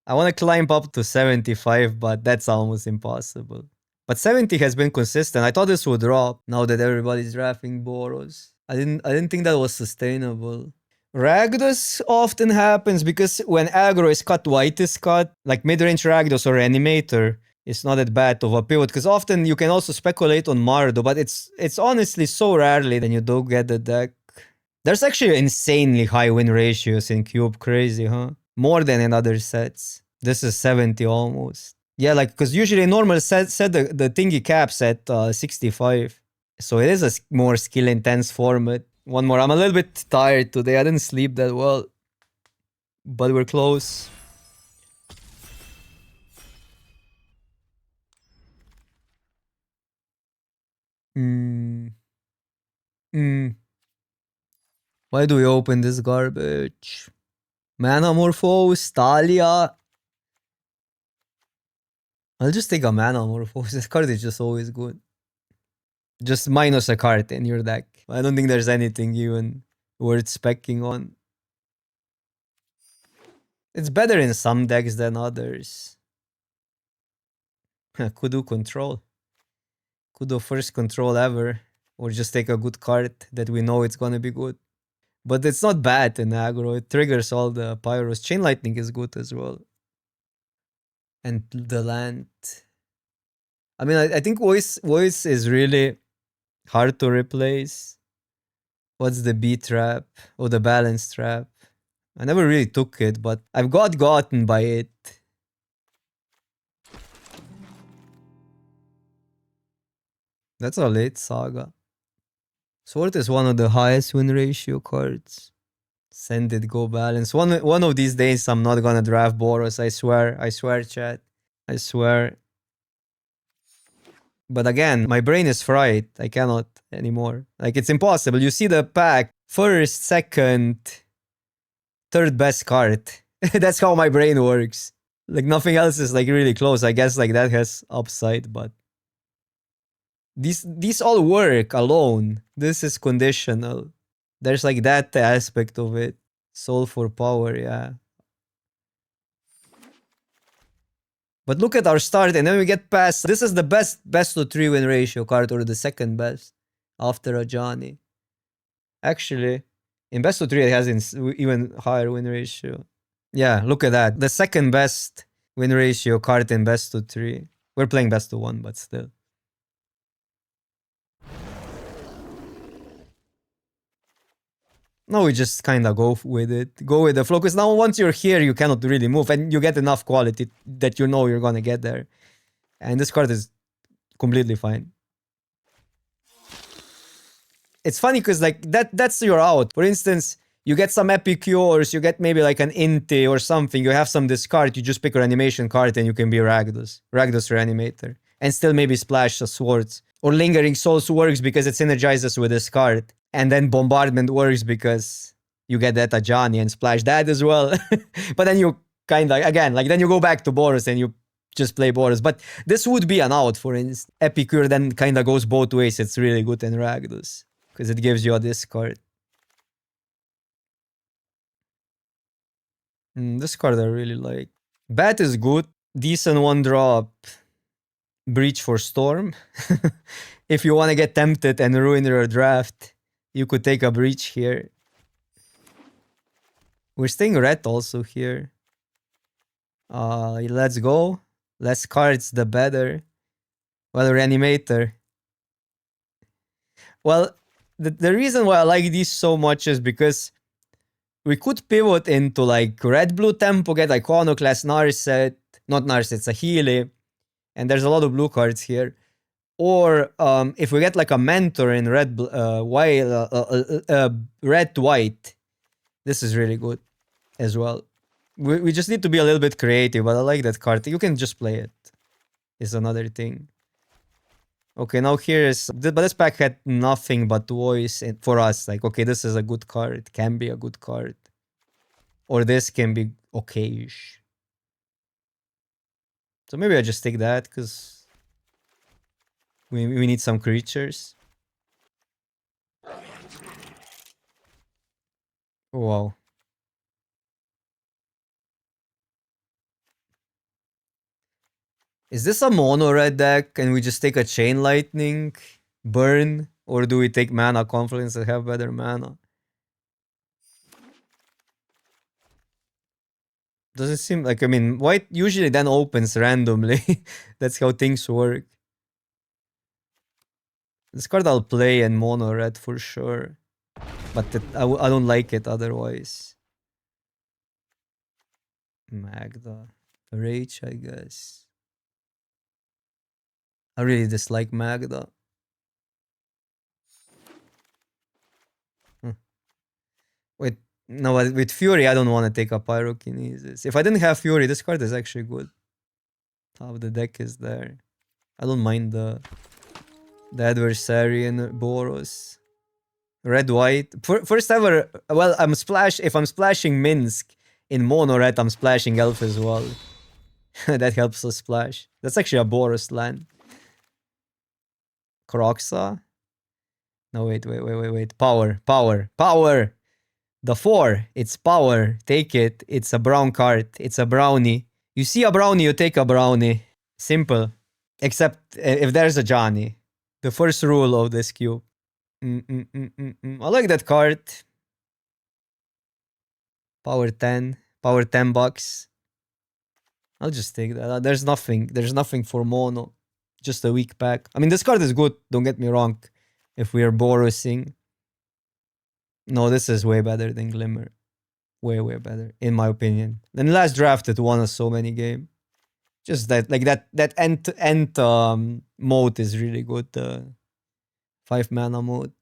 I want to climb up to 75, but that's almost impossible. But 70 has been consistent. I thought this would drop now that everybody's drafting Boros. I didn't think that was sustainable. Rakdos often happens because when aggro is cut, white is cut, like mid-range Rakdos or Animator, it's not that bad of a pivot because often you can also speculate on Mardo, but it's honestly so rarely that you don't get the deck. There's actually insanely high win ratios in Cube, crazy, huh? More than in other sets. This is 70 almost. Yeah, like because usually normal set the thingy caps at 65. So it is a more skill intense format. One more. I'm a little bit tired today. I didn't sleep that well, but we're close. Hmm. Hmm. Why do we open this garbage? Manamorphose, Talia. I'll just take a Manamorphose. This card is just always good. Just minus a card in your deck. I don't think there's anything even worth specking on. It's better in some decks than others. Kudu control. Kudu first control ever. Or just take a good card that we know it's gonna be good. But it's not bad in aggro. It triggers all the pyros. Chain lightning is good as well. And the land. I mean, I think voice is really hard to replace. What's the B trap? Or the balance trap? I never really took it, but I've gotten by it. That's a late saga. Sword is one of the highest win ratio cards. Send it, go balance. One of these days, I'm not gonna draft Boros. I swear, chat. I swear. But again, my brain is fried. I cannot anymore. Like it's impossible. You see the pack, first, second, third best card. That's how my brain works. Like nothing else is like really close. I guess like that has upside, but these all work alone. This is conditional. There's like that aspect of it. Soul for power, yeah. But look at our start, and then we get past. This is the best to 3 win ratio card, or the second best after a Johnny. Actually, in best of 3, it has even higher win ratio. Yeah, look at that. The second best win ratio card in best of 3. We're playing best of 1, but still. No, we just kind of go with it. Go with the flow. Because now once you're here, you cannot really move. And you get enough quality that you know you're going to get there. And this card is completely fine. It's funny because like that's your out. For instance, you get some epic cures, you get maybe like an Inti or something, you have some discard, you just pick your animation card and you can be Rakdos. Rakdos Reanimator. And still maybe splash a swords. Or Lingering Souls works because it synergizes with this card. And then Bombardment works because you get that Ajani and splash that as well. But then you kind of, again, like then you go back to Boros and you just play Boros. But this would be an out, for instance. Epicure then kind of goes both ways. It's really good in Rakdos because it gives you a discard. This card I really like. Bat is good. Decent one drop. Breach for Storm. If you want to get tempted and ruin your draft, you could take a Breach here. We're staying red also here. Let's go. Less cards, the better. Well, Reanimator. Well, the reason why I like these so much is because we could pivot into like red-blue tempo, get Iconoclast, Narset. Not Narset, it's a Healy. And there's a lot of blue cards here. Or if we get like a Mentor in white, red-white, this is really good as well. We just need to be a little bit creative, but I like that card. You can just play it. Is another thing. Okay, now here is... But this pack had nothing but voice for us. Like, okay, this is a good card. It can be a good card. Or this can be okay-ish. So maybe I just take that, because we need some creatures. Wow. Is this a mono red deck and we just take a Chain Lightning, burn, or do we take Mana Confluence and have better mana? Doesn't seem like, I mean, white usually then opens randomly. That's how things work. This card I'll play in mono red for sure. But I don't like it otherwise. Magda. Rage, I guess. I really dislike Magda. Wait, no, with Fury, I don't want to take a Pyrokinesis. If I didn't have Fury, this card is actually good. Half the deck is there. I don't mind the adversary and Boros. Red white. First ever. Well, if I'm splashing Minsk in mono red, I'm splashing Elf as well. That helps us splash. That's actually a Boros land. Kroxa. No, wait. Power. The 4. It's power. Take it. It's a brown card. It's a brownie. You see a brownie, you take a brownie. Simple. Except if there's a Johnny. The first rule of this cube. I like that card. Power 10. Power 10 bucks. I'll just take that. There's nothing for mono. Just a weak pack. I mean, this card is good. Don't get me wrong. If we are Borosing. No, this is way better than Glimmer. Way better, in my opinion. In last draft, it won us so many games. Just that, like that end mode is really good. 5 mana mode.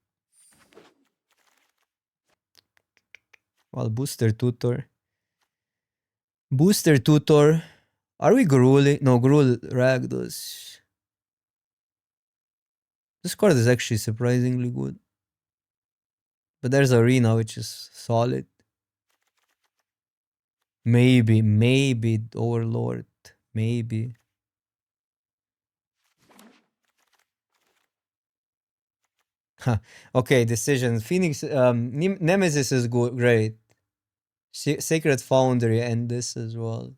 Well, Booster Tutor. Are we Gruul? No, Gruul Rakdos. This card is actually surprisingly good. But there's Arena, which is solid. Maybe Overlord. Maybe. Okay, decision. Phoenix, Nemesis is good, great. Sacred Foundry and this as well.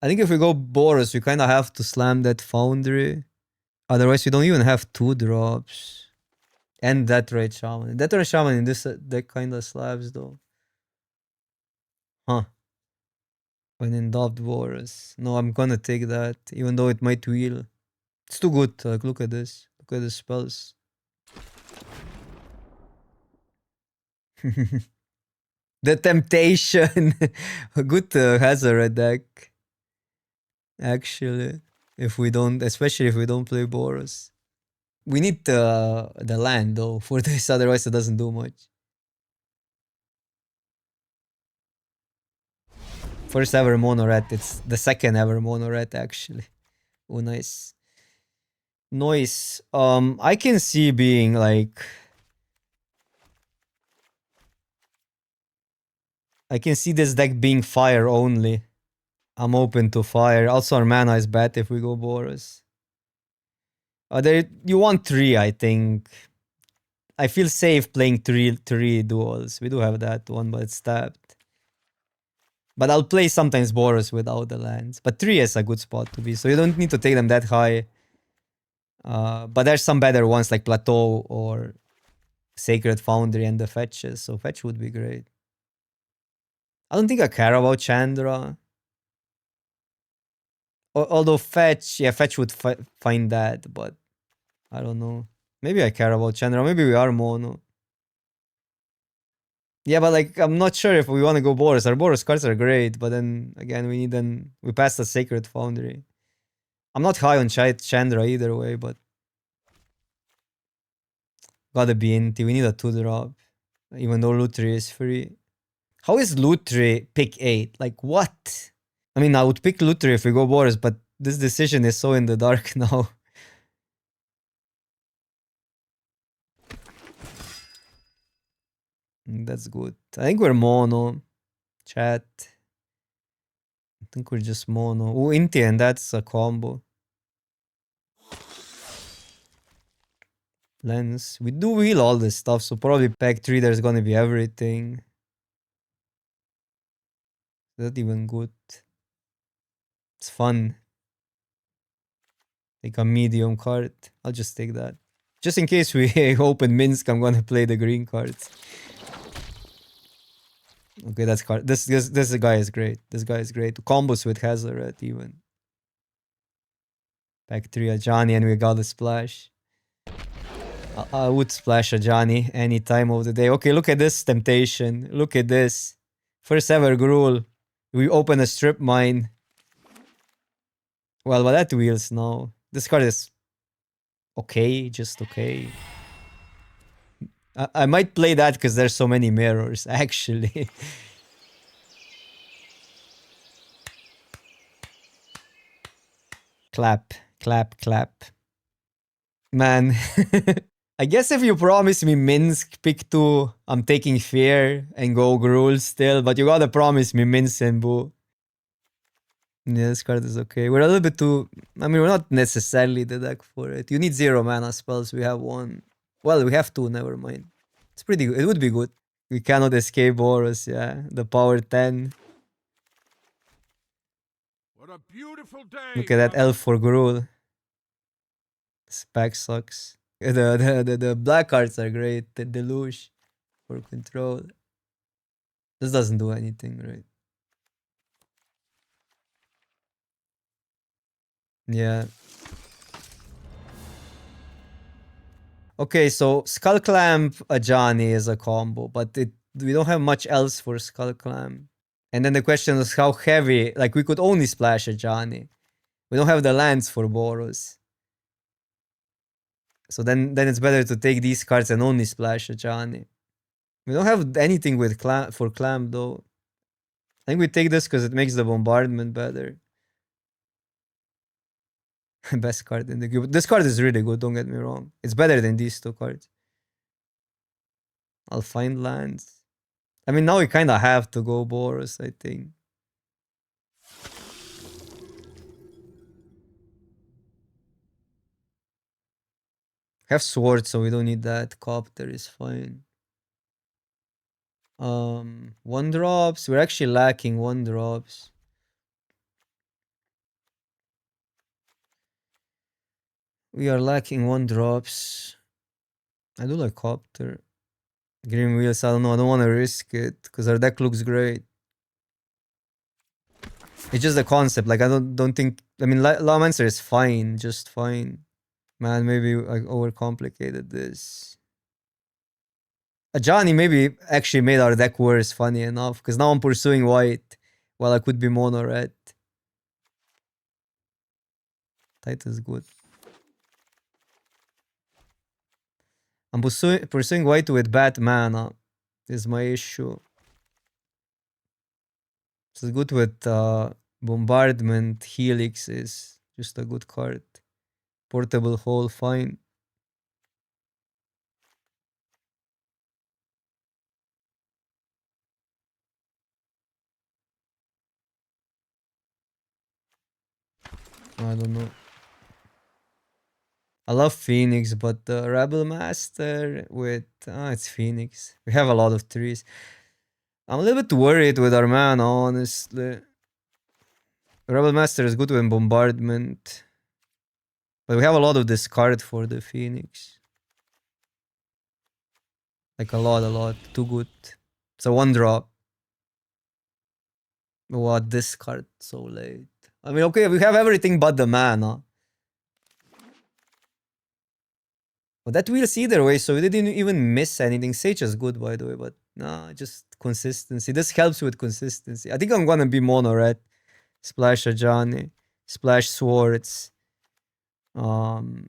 I think if we go Boros, we kind of have to slam that Foundry. Otherwise, we don't even have 2 drops. And that Red Shaman. That Red Shaman in this deck kind of slabs though. Huh. When in Doved Boros. No, I'm gonna take that, even though it might wheel. It's too good. Like, look at this. Look at the spells. The Temptation. Good Hazard deck. Actually. Especially if we don't play Boros. We need the land though for this, otherwise it doesn't do much. First ever mono red. It's the second ever mono red actually. Oh, nice. Noise. I can see being like. I can see this deck being fire only. I'm open to fire. Also, our mana is bad if we go Boros. You want 3, I think. I feel safe playing 3 duels. We do have that one, but it's tapped. But I'll play sometimes Boros without the lands. But 3 is a good spot to be, so you don't need to take them that high. But there's some better ones like Plateau or Sacred Foundry and the fetches, so fetch would be great. I don't think I care about Chandra. Although fetch would find that, but I don't know. Maybe I care about Chandra. Maybe we are mono. Yeah, but like I'm not sure if we want to go Boros. Our Boros cards are great, but then again we passed the Sacred Foundry. I'm not high on Chandra either way, but gotta be Inti. We need a 2-drop, even though Lutri is free. How is Lutri pick 8? Like what? I mean, I would pick Lutri if we go Boros, but this decision is so in the dark now. That's good. I think we're mono. Chat. I think we're just mono. Oh, Inti, and that's a combo. Lens. We do wheel all this stuff, so probably pack 3 there's gonna be everything. Is that even good? It's fun. Take a medium card. I'll just take that. Just in case we open Minsk, I'm gonna play the green cards. Okay, that's card. This guy is great. This guy is great. Combos with Hazoret even. Pack 3 a Johnny and we got a splash. I would splash a Johnny any time of the day. Okay, look at this temptation. Look at this. First ever Gruul. We open a strip mine. Well, but that wheels now. This card is okay, just okay. I might play that because there's so many mirrors, actually. Clap, clap, clap. Man. I guess if you promise me Minsk, pick 2, I'm taking Fear and go Gruul still, but you gotta promise me Minsk and Boo. Yeah, this card is okay. We're a little bit too... I mean, we're not necessarily the deck for it. You need 0 mana spells. We have 1. Well, we have 2, never mind. It's pretty good. It would be good. We cannot escape Boros, yeah. The power 10. What a beautiful day. Look at that elf for Gruul. This pack sucks. The black cards are great. The Deluge for control. This doesn't do anything, right? Yeah. Okay, so Skull Clamp Ajani is a combo, but we don't have much else for Skull Clamp. And then the question is how heavy. Like, we could only splash Ajani. We don't have the lands for Boros. So then it's better to take these cards and only splash Ajani. We don't have anything with for Clamp, though. I think we take this because it makes the bombardment better. Best card in the group. This card is really good, don't get me wrong. It's better than these 2 cards. I'll find lands. I mean, now we kind of have to go Boros, I think. Have Sword, so we don't need that. Copter is fine. 1-drops. We're actually lacking 1-drops. We are lacking 1-drops. I do like Copter. Green Wheels, I don't know. I don't want to risk it because our deck looks great. It's just the concept. Like, I don't think... I mean, Lawmancer is fine. Just fine. Man, maybe I overcomplicated this. Johnny maybe actually made our deck worse, funny enough. Because now I'm pursuing white. While I could be mono red. Tight is good. I'm pursuing white with bad mana. Is my issue. It's good with bombardment. Helix is just a good card. Portable hole, fine. I don't know. I love Phoenix, but the Rebel Master with... it's Phoenix. We have a lot of trees. I'm a little bit worried with our mana, honestly. Rebel Master is good with bombardment. But we have a lot of discard for the Phoenix. Like a lot. Too good. It's a 1-drop. What, discard so late? I mean, okay, we have everything but the mana. But that wheels either way, so we didn't even miss anything. Sage is good, by the way, but nah, just consistency. This helps with consistency. I think I'm gonna be mono red. Splash a Johnny. Splash Swords. I'll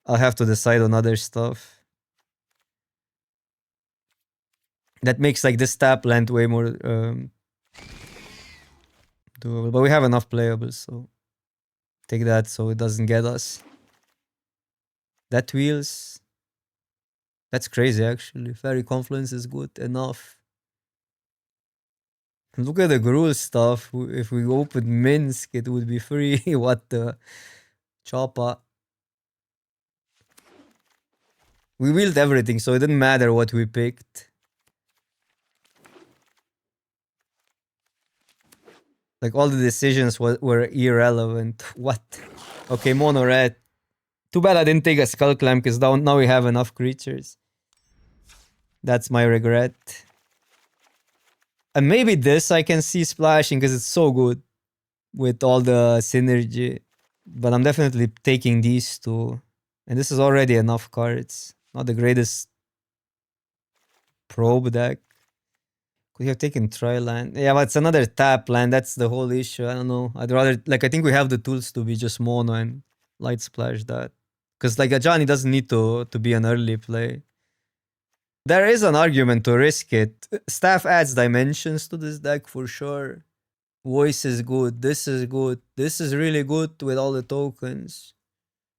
have to decide on other stuff. That makes like this tap land way more doable. But we have enough playables, so take that so it doesn't get us. That wheels. That's crazy, actually. Fairy Confluence is good enough. Look at the Gruul stuff. If we open Minsk, it would be free. What the? Choppa. We wheeled everything, so it didn't matter what we picked. Like, all the decisions were irrelevant. What? Okay, mono red. Too bad I didn't take a skull clamp because now we have enough creatures. That's my regret. And maybe this I can see splashing because it's so good with all the synergy. But I'm definitely taking these two. And this is already enough cards. Not the greatest probe deck. Could you have taken Triland? Yeah, but it's another tap land. That's the whole issue. I don't know. I'd rather, like, I think we have the tools to be just mono and light splash that. Because, like, a Johnny doesn't need to be an early play. There is an argument to risk it. Staff adds dimensions to this deck for sure. Voice is good. This is good. This is really good with all the tokens.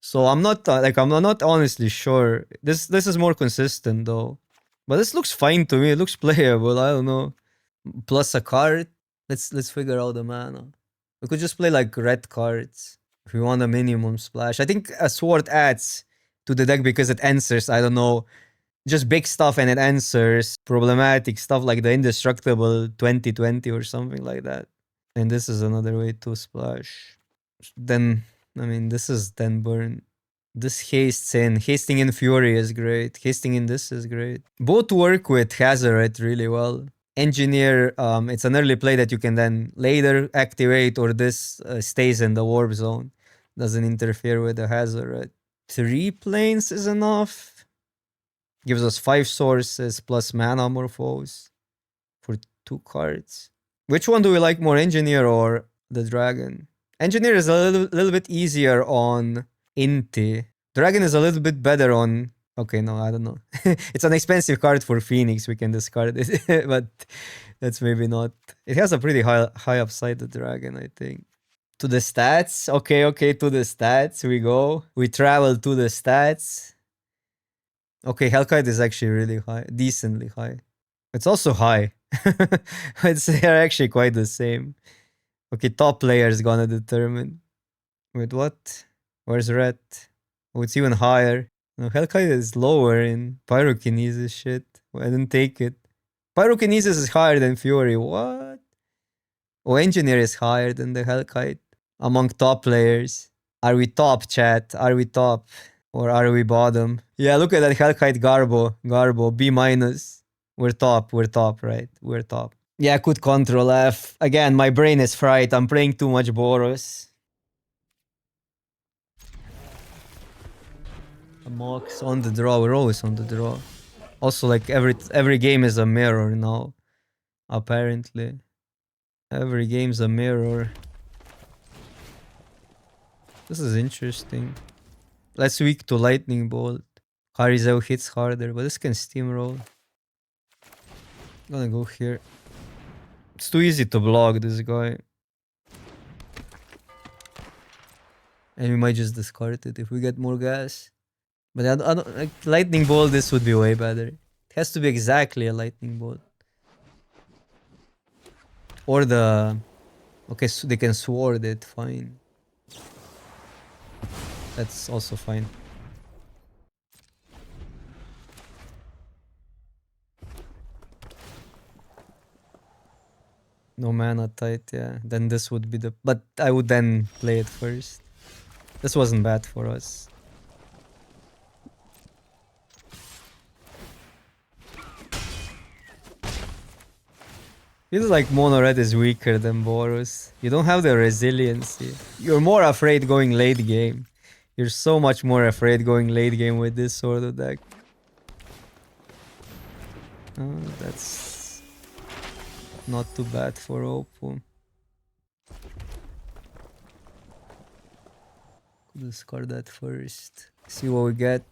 So I'm not I'm not honestly sure. This is more consistent though. But this looks fine to me. It looks playable. I don't know. Plus a card. Let's figure out the mana. We could just play like red cards if we want a minimum splash. I think a sword adds to the deck because it answers. I don't know, just big stuff and it answers problematic stuff like the indestructible 2020 or something like that. And this is another way to splash. Then I mean this is then burn. This hasting in Fury is great. Hasting in this is great. Both work with Hazoret really well. Engineer, it's an early play that you can then later activate, or this stays in the warp zone. Doesn't interfere with the Hazoret. 3 planes is enough. Gives us 5 sources plus mana morphose for 2 cards. Which one do we like more, Engineer or the Dragon? Engineer is a little bit easier on Inti. Dragon is a little bit better on... Okay, no, I don't know. It's an expensive card for Phoenix. We can discard it. But that's maybe not... It has a pretty high upside, the Dragon, I think. To the stats. Okay, to the stats we go. We travel to the stats. Okay, Hellkite is actually really high. Decently high. It's also high. They're actually quite the same. Okay, top player is gonna determine. Wait, what? Where's red? Oh, it's even higher. No, Hellkite is lower in Pyrokinesis shit. I didn't take it. Pyrokinesis is higher than Fury. What? Oh, Engineer is higher than the Hellkite. Among top players. Are we top, chat? Are we top? Or are we bottom? Yeah, look at that Hellkite Garbo, B minus. We're top, right? We're top. Yeah, I could control F. Again, my brain is fried. I'm playing too much Boros. A Mox on the draw. We're always on the draw. Also, like every game is a mirror now. Apparently. Every game's a mirror. This is interesting. Less weak to Lightning Bolt. Karizel hits harder, but this can steamroll. I'm gonna go here. It's too easy to block this guy. And we might just discard it if we get more gas. But I don't like Lightning Bolt, this would be way better. It has to be exactly a Lightning Bolt. Or the... Okay, so they can sword it, fine. That's also fine. No mana tight, yeah. Then this would be the... But I would then play it first. This wasn't bad for us. Feels like mono red is weaker than Boros. You don't have the resiliency. You're more afraid going late game. You're so much more afraid going late game with this sort of deck. Oh, that's not too bad for Oppo. Discard that first. See what we get.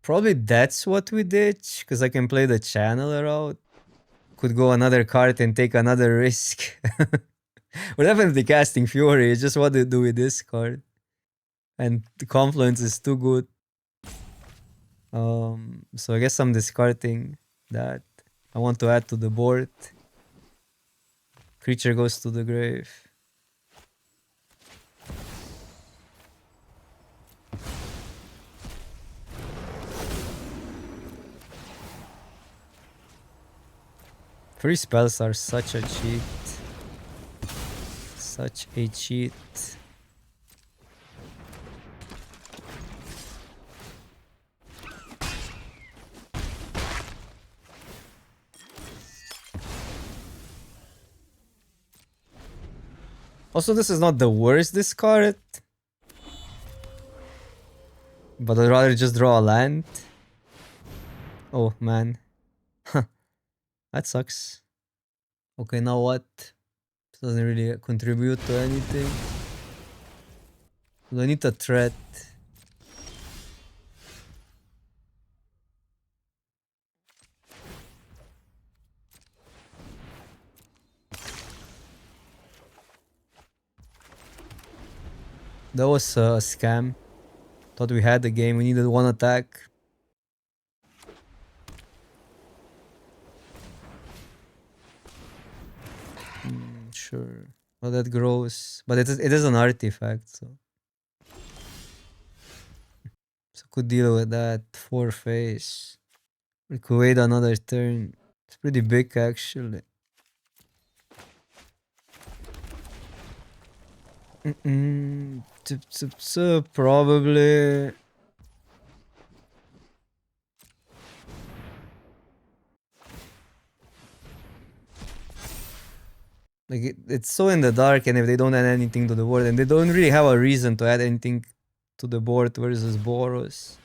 Probably that's what we did, because I can play the channeler out. Could go another card and take another risk. We're definitely casting Fury, it's just what to do with this card. And the Confluence is too good. So I guess I'm discarding that. I want to add to the board. Creature goes to the grave. Free spells are such a cheat. Such a cheat. Also, this is not the worst discard. But I'd rather just draw a land. Oh, man. That sucks. Okay, now what? This doesn't really contribute to anything. Do I need a threat? That was a scam. Thought we had the game. We needed one attack. Sure. Well, that grows. But it is an artifact, so. So could deal with that. 4 face. We could wait another turn. It's pretty big, actually. Probably. Like it's so in the dark, and if they don't add anything to the board, and they don't really have a reason to add anything to the board versus Boros.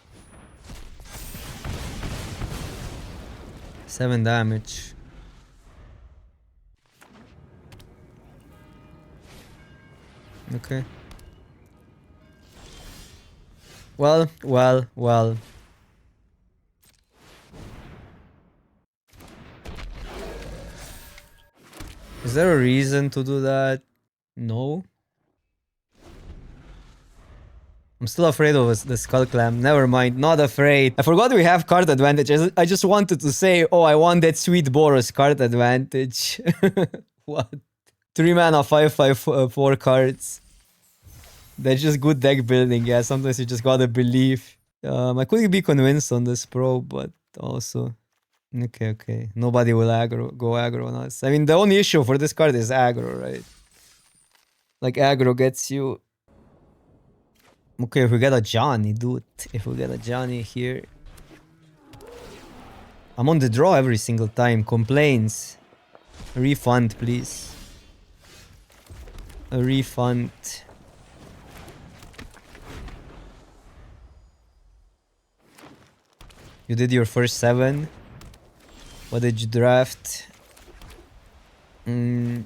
7 damage. Okay. Well. Is there a reason to do that? No. I'm still afraid of the Skull Clam. Never mind, not afraid. I forgot we have card advantage. I just wanted to say, oh, I want that sweet Boros card advantage. What? 3 mana, 4 cards. That's just good deck building, yeah. Sometimes you just gotta believe. I couldn't be convinced on this pro, but also... Okay. Nobody will go aggro on us. I mean, the only issue for this card is aggro, right? Like, aggro gets you... Okay, if we get a Johnny, dude. If we get a Johnny here... I'm on the draw every single time. Complaints. A refund, please. A refund. You did your first 7. What did you draft? I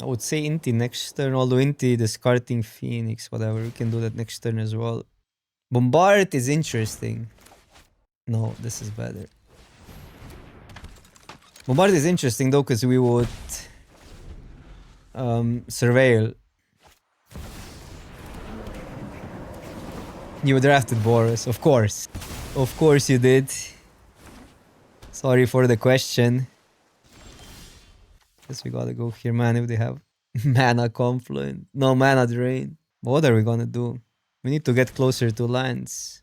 would say Inti next turn, although Inti discarding Phoenix, whatever. We can do that next turn as well. Bombard is interesting. No, this is better. Bombard is interesting though, because we would surveil. You drafted Boros, of course. Of course you did. Sorry for the question. Guess we gotta go here, man, if they have mana confluent. No, mana drain. What are we gonna do? We need to get closer to lands.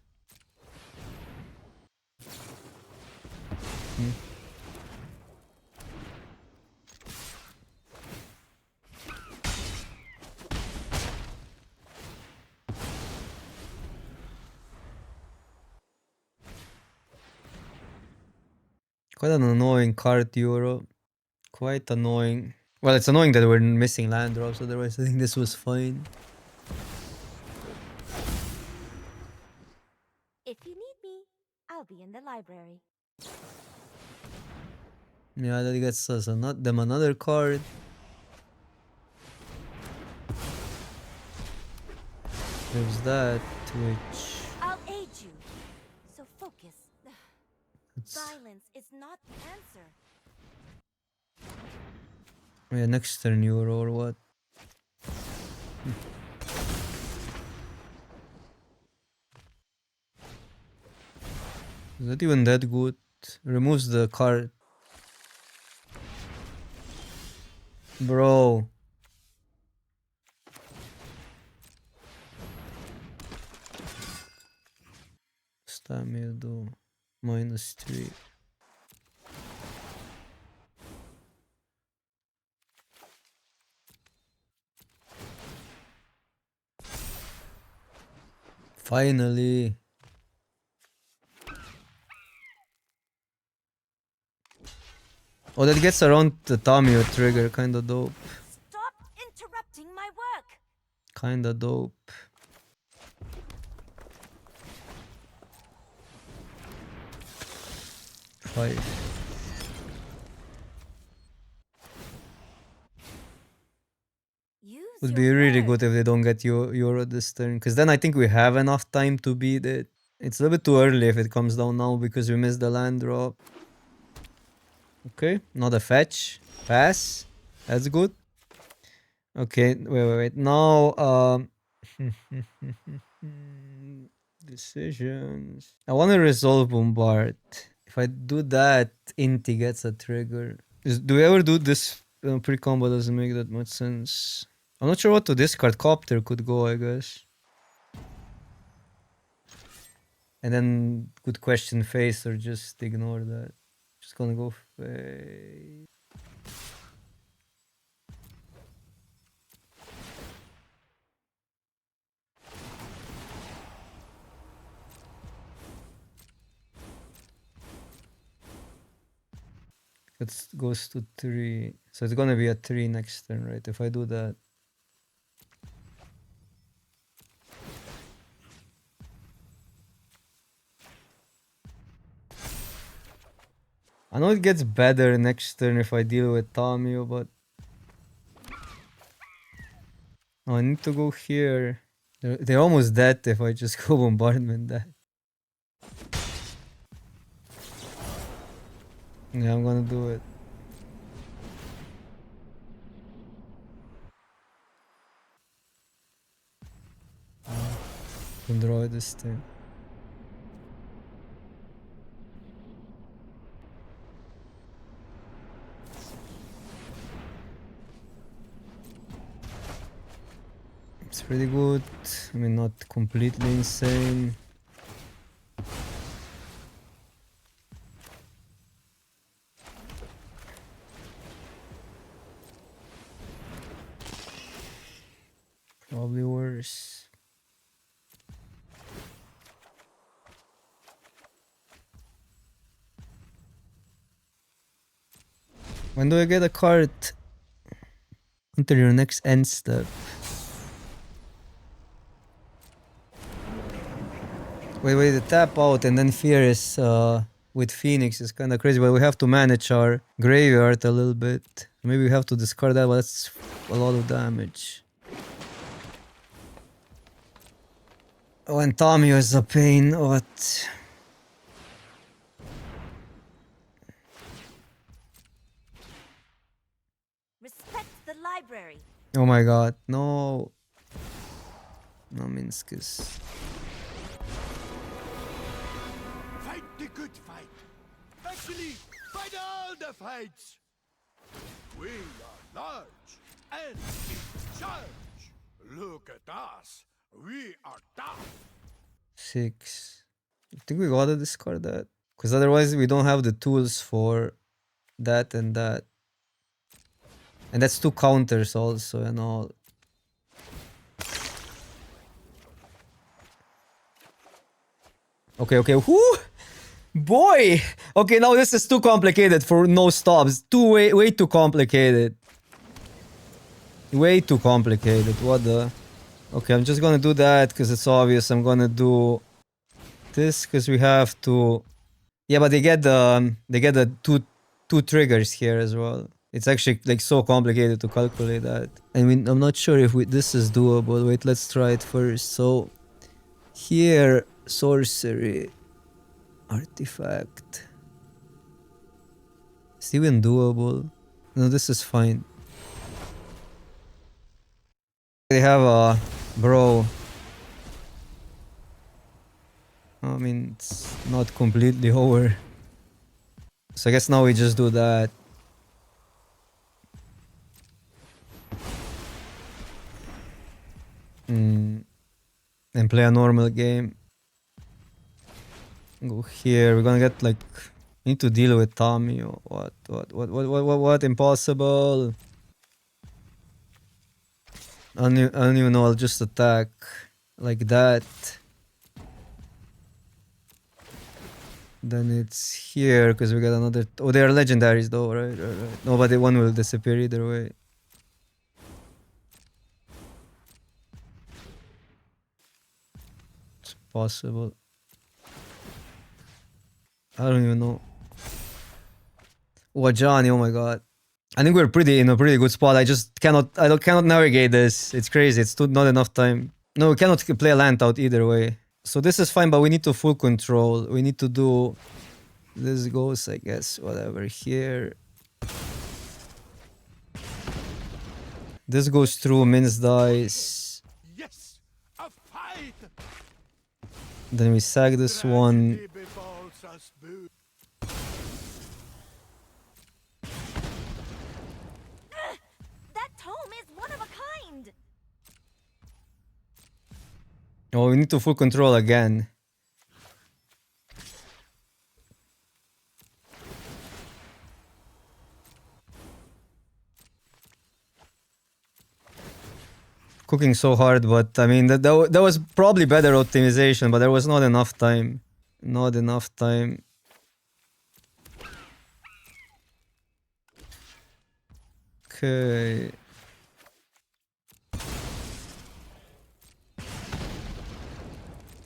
Quite an annoying card, Euro. Quite annoying. Well, it's annoying that we're missing land drops, otherwise I think this was fine. If you need me, I'll be in the library. Yeah, that gets us another card. There's that, which... I'll aid you. So focus. Silence is not the answer. Yeah, next turn Euro or what? Is that even that good? Removes the card. Bro. Stamina -3. Finally. Oh, that gets around the Tamio trigger. Kinda dope. Stop interrupting my work. Kinda dope. Five. Use Would your be really words. good if they don't get Euro this turn. Because then I think we have enough time to beat it. It's a little bit too early if it comes down now because we missed the land drop. Okay, not a fetch. Pass. That's good. Okay, wait. Now, decisions. I want to resolve Bombard. If I do that, Inti gets a trigger. Do we ever do this pre-combo? Doesn't make that much sense. I'm not sure what to discard. Copter could go, I guess. And then good question face or just ignore that. Just gonna go face. It goes to 3. So it's gonna be a 3 next turn, right? If I do that. I know it gets better next turn if I deal with Tamio, but... Oh, I need to go here. They're almost dead if I just go bombardment that. Yeah, I'm gonna do it. Can draw it this time. It's pretty good. I mean, not completely insane. Probably worse. When do I get a card? Until your next end step. Wait, the tap out and then Fear is with Phoenix is kind of crazy, but we have to manage our graveyard a little bit. Maybe we have to discard that, but that's a lot of damage. Oh, and Tamio is a pain. What? Respect the library. Oh my god, no. No Minskis. Fight the good fight. Actually, fight all the fights. We are large and in charge. Look at us. We are tough. 6. I think we gotta discard that. Because otherwise we don't have the tools for that and that. And that's 2 counters also and all. Okay. Whoo! Boy! Okay, now this is too complicated for no stops. Way too complicated. Way too complicated. What the... Okay, I'm just gonna do that because it's obvious. I'm gonna do this because we have to... Yeah, but they get the two triggers here as well. It's actually like so complicated to calculate that. I mean, I'm not sure if this is doable. Wait, let's try it first. So here, sorcery, artifact. It's even doable. No, this is fine. They have a bro. I mean, it's not completely over. So I guess now we just do that. And play a normal game. Go here. We're gonna get like... Need to deal with Tommy or what? Impossible. I don't even know. I'll just attack like that. Then it's here because we got another. Oh, they are legendaries though, right? Nobody one will disappear either way. It's possible. I don't even know. Oh, Johnny! Oh my god! I think we're in a pretty good spot. I just cannot navigate this. It's crazy. It's not enough time. No, we cannot play a land out either way. So this is fine, but we need to full control. We need to do. This goes, I guess, whatever here. This goes through Min's dice. Yes, a fight. Then we sack this one. Tragedy befalls us both. That tome is one of a kind. Oh, we need to full control again. Cooking so hard, but I mean that was probably better optimization, but there was not enough time. Not enough time. Okay.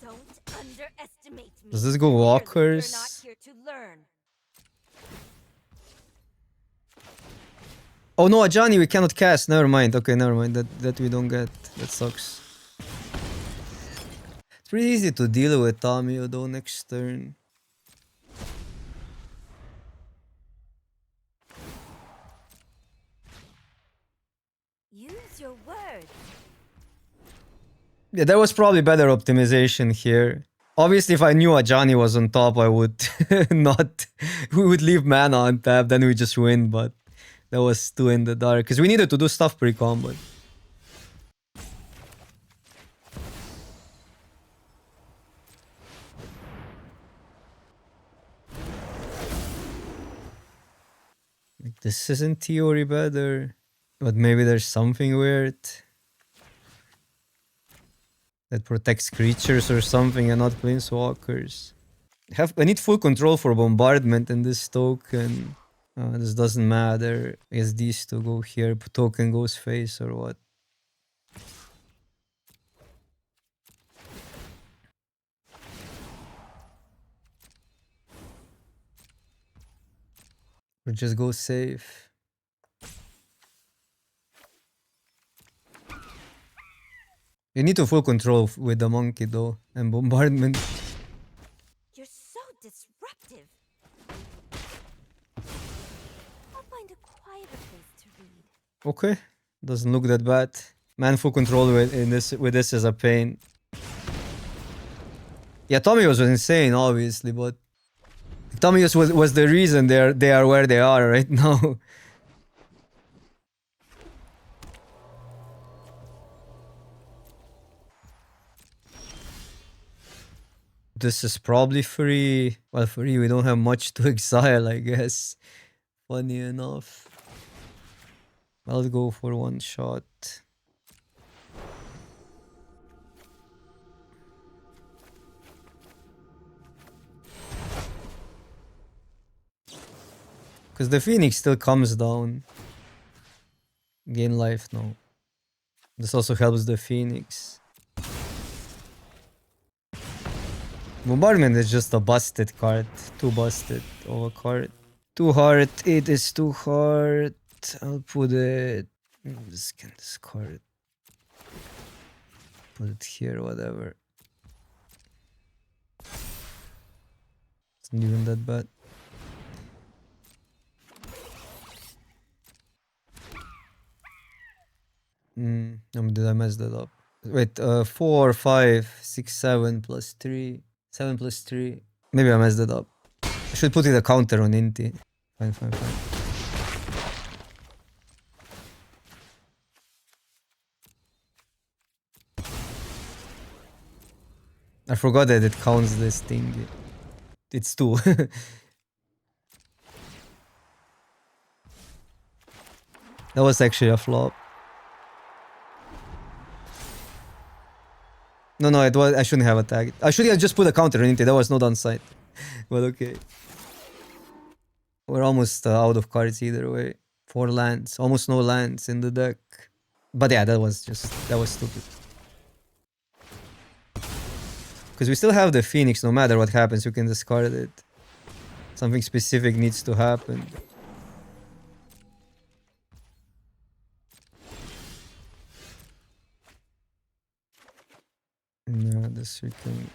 Don't underestimate me. Does this go Clearly, walkers? You're not here to learn. Oh no, Ajani, we cannot cast. Never mind. Okay, never mind. That we don't get. That sucks. It's pretty easy to deal with Tommy, though, next turn. Use your words. Yeah, there was probably better optimization here. Obviously, if I knew Ajani was on top, I would not. We would leave mana on tap, then we just win, but that was too in the dark. Because we needed to do stuff pre-combat. Like, this is in theory better. But maybe there's something weird that protects creatures or something and not planeswalkers. I need full control for bombardment in this token. This doesn't matter. I guess these two go here. Token goes face or what? Or just go safe. You need to full control with the monkey though, and bombardment. You're so disruptive. I'll find a quieter place to read. Okay, doesn't look that bad. Man, full control with this is a pain. Yeah, Tommy was insane, obviously, but Tommy was the reason they are where they are right now. This is probably free. Well, free, we don't have much to exile, I guess. Funny enough. I'll go for one shot. Because the Phoenix still comes down. Gain life, no. This also helps the Phoenix. Bombardment is just a busted card. Too busted of a card. Too hard. It is too hard. I'll put it. This can discard. Put it here, whatever. It's not even that bad. Did I mess that up? Wait, 4, 5, 6, 7 plus 3. 7 plus 3. Maybe I messed that up. I should put it a counter on Inti. Fine, fine, fine. I forgot that it counts this thing. It's 2. That was actually a flop. No, it was. I shouldn't have attacked. I should have just put a counter on it. That was no downside. But okay. We're almost out of cards either way. 4 lands. Almost no lands in the deck. But yeah, that was stupid. Because we still have the Phoenix, no matter what happens, you can discard it. Something specific needs to happen. Yeah, this we can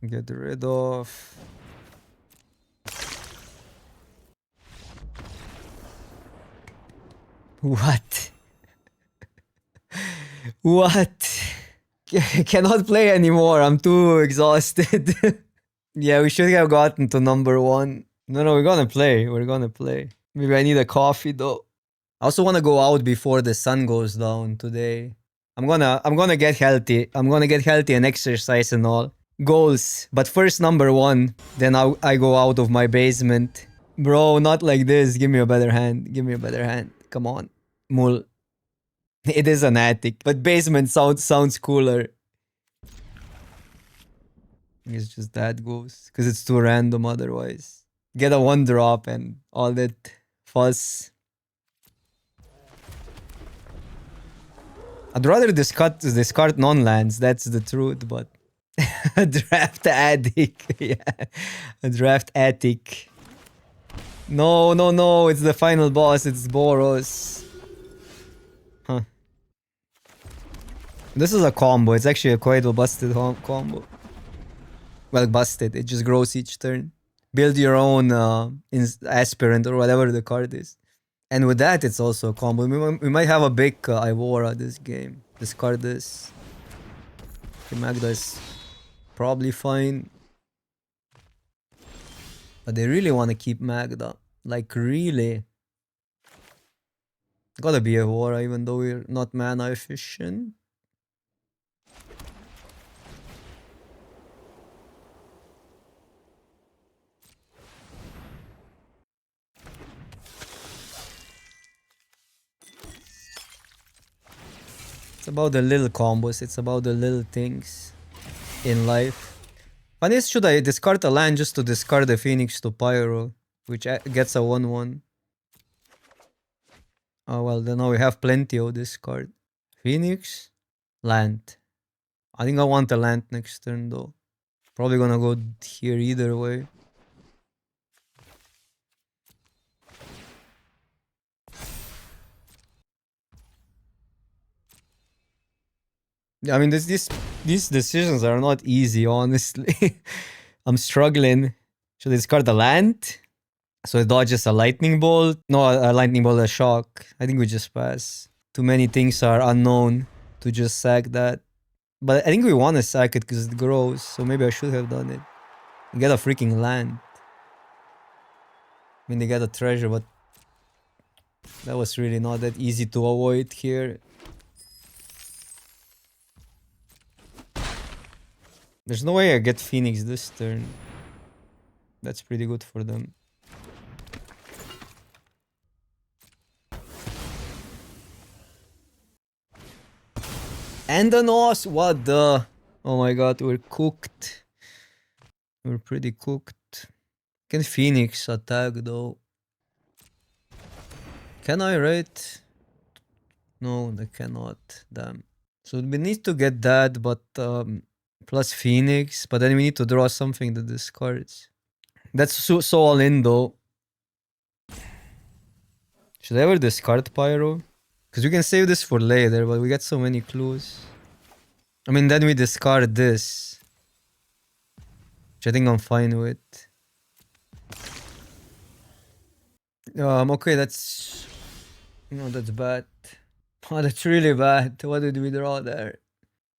get rid of. What? What? Cannot play anymore. I'm too exhausted. Yeah, we should have gotten to number 1. No, we're gonna play. We're gonna play. Maybe I need a coffee though. I also want to go out before the sun goes down today. I'm gonna get healthy. I'm gonna get healthy and exercise and all. Goals. But first number 1. Then I go out of my basement. Bro, not like this. Give me a better hand. Give me a better hand. Come on. Mul. It is an attic. But basement sounds cooler. It's just that goes. Because it's too random otherwise. Get a 1-drop and all that fuss. I'd rather discard non-lands, that's the truth, but... A draft attic. Yeah. A draft attic. No, it's the final boss, it's Boros. Huh. This is a combo, it's actually a quite a busted combo. Well, busted, it just grows each turn. Build your own aspirant or whatever the card is. And with that, it's also a combo. We might have a big Ivora this game. Discard this. Okay, Magda is probably fine. But they really want to keep Magda. Like, really. Gotta be Ivora, even though we're not mana efficient. It's about the little combos, it's about the little things in life. Funny is, should I discard a land just to discard the Phoenix to Pyro, which gets a 1-1? Oh well, then now we have plenty of this card. Phoenix, land. I think I want a land next turn though. Probably gonna go here either way. I mean, these decisions are not easy, honestly. I'm struggling. Should I discard the land? So it dodges a lightning bolt. No, a lightning bolt, a shock. I think we just pass. Too many things are unknown to just sack that. But I think we want to sack it because it grows. So maybe I should have done it. Get a freaking land. I mean, they get a treasure, but that was really not that easy to avoid here. There's no way I get Phoenix this turn. That's pretty good for them. And an os! What the? Oh my god, we're cooked. We're pretty cooked. Can Phoenix attack though? Can I, right? No, they cannot. Damn. So we need to get that, but plus Phoenix, but then we need to draw something that discards. That's so all in though. Should I ever discard Pyro? Because we can save this for later, but we get so many clues. I mean, then we discard this. Which I think I'm fine with. Okay, that's... No, that's bad. Oh, that's really bad. What did we draw there?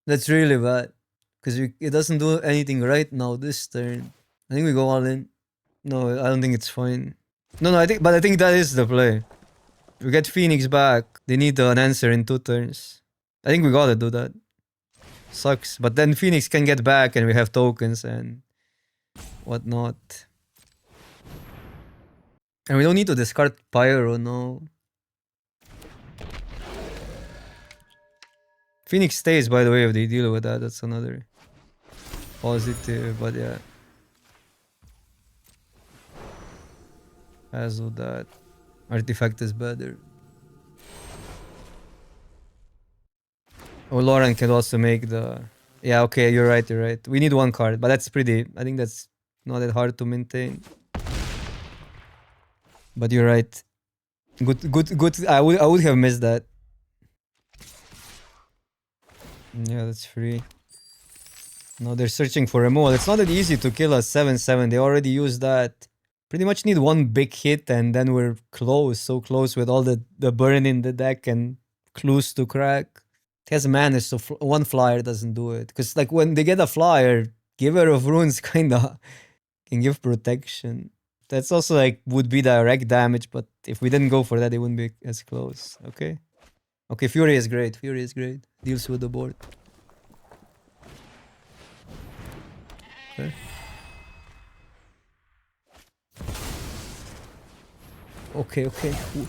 That's really bad. Because it doesn't do anything right now this turn. I think we go all in. No, I don't think it's fine. No, I think that is the play. We get Phoenix back. They need an answer in 2 turns. I think we gotta do that. Sucks. But then Phoenix can get back and we have tokens and whatnot. And we don't need to discard Pyro, no. Phoenix stays, by the way, if they deal with that. That's another positive, but yeah. As with that. Artifact is better. Oh, Lauren can also make the... Yeah, okay, you're right, you're right. We need one card, but that's pretty... I think that's not that hard to maintain. But you're right. Good. I would have missed that. Yeah, that's free. Now they're searching for removal. It's not that easy to kill a 7/7. They already used that. Pretty much need one big hit and then we're close. So close with all the burn in the deck and clues to crack. It has mana, so one flyer doesn't do it. Because like when they get a flyer, Giver of Runes kinda can give protection. That's also like would be direct damage, but if we didn't go for that, it wouldn't be as close. Okay. Okay, Fury is great. Fury is great. Deals with the board. Okay. Okay. Ooh.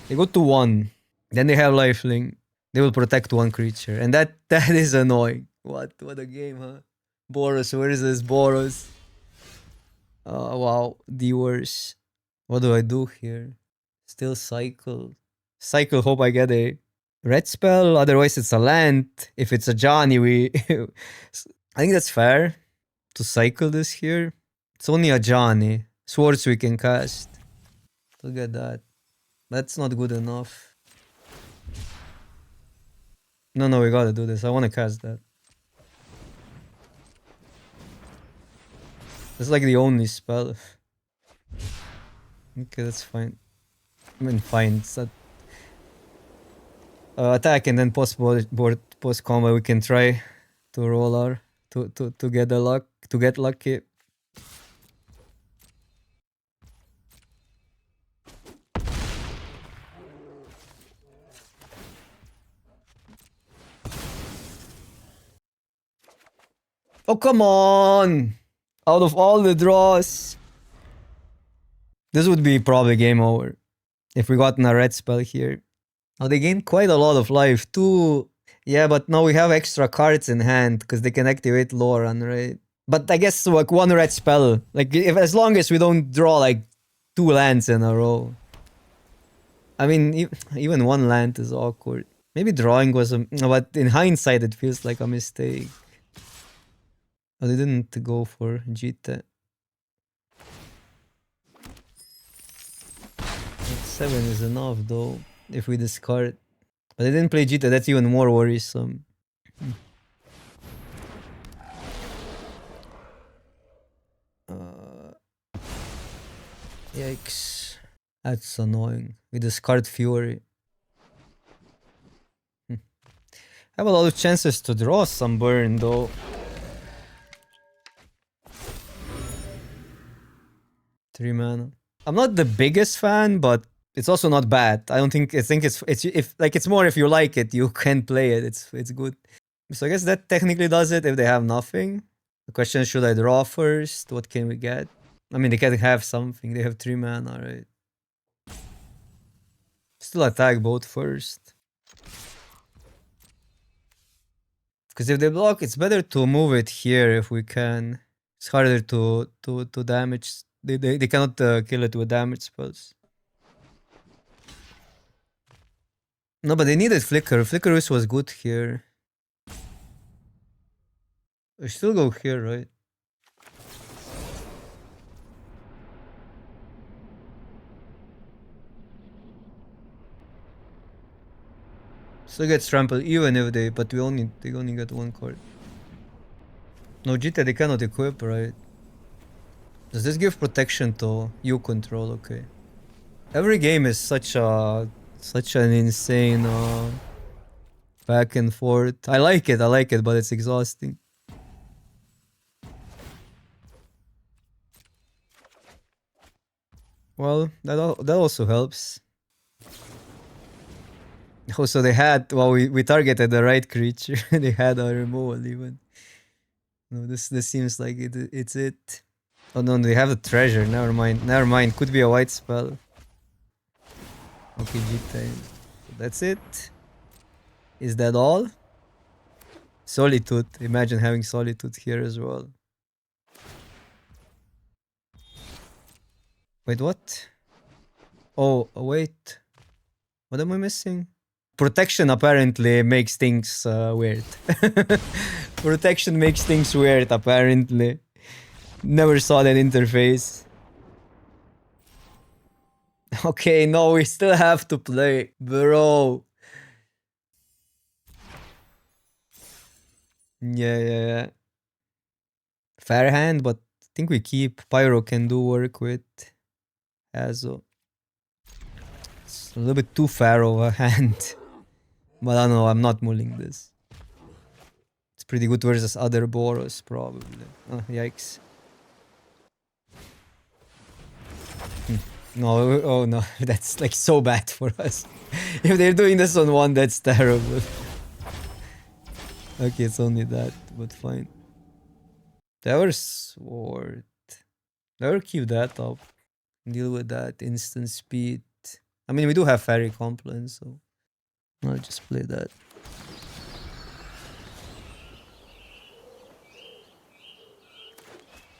They go to 1. Then they have lifelink. They will protect one creature. And that is annoying. What a game, huh? Boros, where is this Boros? Wow, the worst. What do I do here? Still cycle. Cycle, hope I get a red spell. Otherwise, it's a land. If it's a Johnny, we... I think that's fair to cycle this here. It's only a Johnny. Swords we can cast. Look at that. That's not good enough. No, we gotta do this. I wanna cast that. That's like the only spell. Okay, that's fine. I mean, fine. It's not... attack and then post combo we can try to roll our to get the luck to get lucky. Oh come on! Out of all the draws, this would be probably game over if we got a red spell here. Now they gained quite a lot of life too. Yeah, but now we have extra cards in hand because they can activate Lauren, right? But I guess like one red spell, like if as long as we don't draw like 2 lands in a row. I mean, even one land is awkward. Maybe drawing was a... But in hindsight, it feels like a mistake. Oh, they didn't go for Jita. 7 is enough though, if we discard. But they didn't play Jita, that's even more worrisome. Yikes. That's annoying. We discard Fury. I have a lot of chances to draw some burn though. Three mana. I'm not the biggest fan, but it's also not bad. I think it's more if you like it, you can play it. It's good. So I guess that technically does it if they have nothing. The question is, should I draw first? What can we get? I mean, they can have something. They have 3 mana, right? Still attack both first. Because if they block, it's better to move it here if we can. It's harder to damage. They cannot kill it with damage spells. No, but they needed Flicker. Flicker was good here. I still go here, right? Still get trampled even if they... But they only get 1 card. No, Jita they cannot equip, right? Does this give protection to you control? Okay. Every game is such an insane back and forth. I like it, but it's exhausting. Well, that also helps. Also, they had... Well, we targeted the right creature. They had a removal even. No, this seems like it's it. Oh no, they have the treasure. Never mind. Could be a white spell. Okay, G-time. That's it. Is that all? Solitude. Imagine having Solitude here as well. Wait, what? Oh, wait. What am I missing? Protection apparently makes things weird. Protection makes things weird, apparently. Never saw that interface. Okay, no, we still have to play. Bro. Yeah. Fair hand, but I think we keep. Pyro can do work with Hazo. It's a little bit too fair of a hand. But I don't know, I'm not mulling this. It's pretty good versus other Boros, probably. Oh, yikes. No, oh no, that's like so bad for us. If they're doing this on one, that's terrible. Okay, it's only that, but fine. Tower Sword. Never keep that up. Deal with that instant speed. I mean, we do have Fairy Compline, so I'll just play that.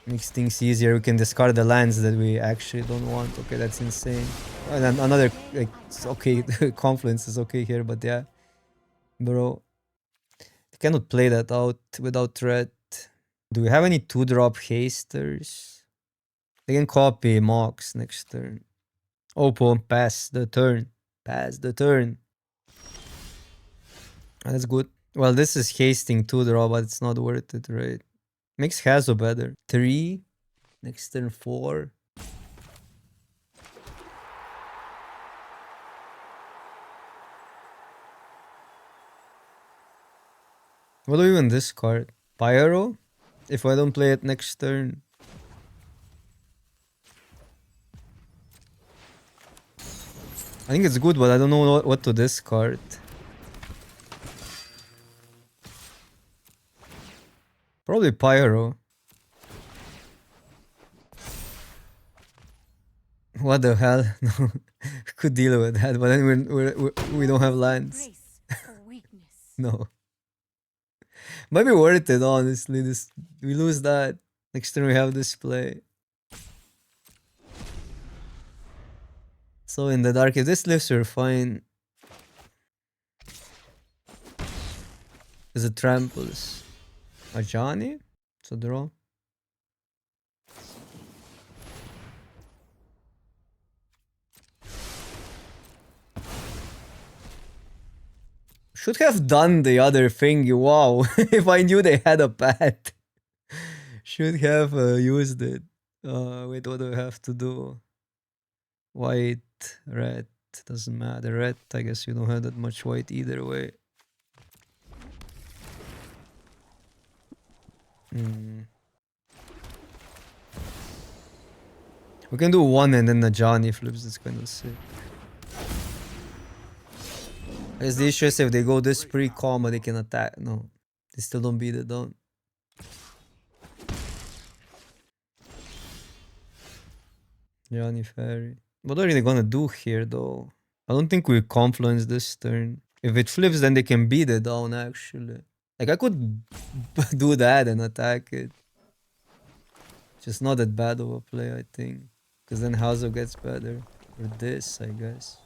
Makes things easier. We can discard the lands that we actually don't want. Okay, that's insane. And then another, like, it's okay. Confluence is okay here, but yeah. Bro. I cannot play that out without threat. Do we have any 2-drop hasters? They can copy Mox next turn. Oppo, pass the turn. Pass the turn. That's good. Well, this is hasting 2-drop, but it's not worth it, right? Makes Hazo better. 3. Next turn 4. What do we even discard? Pyro? If I don't play it next turn. I think it's good, but I don't know what to discard. Probably Pyro. What the hell? No, could deal with that, but then we don't have lands. Embrace a weakness. No. Might be worth it, honestly. We lose that. Next turn we have this play. So in the dark, if this lives, we're fine. Is it tramples? A Johnny? It's a draw. Should have done the other thing. Wow. If I knew they had a path. Should have used it. Wait, what do I have to do? White, red, doesn't matter. Red, I guess you don't have that much white either way. We can do one and then the Johnny flips. That's kind of sick. I guess the issue is if they go this pre-comma, they can attack. No, they still don't beat it down. Johnny Fairy. What are they gonna do here, though? I don't think we confluence this turn. If it flips, then they can beat it down, actually. Like, I could do that and attack it. Just not that bad of a play, I think. Because then Hazo gets better. Or this, I guess.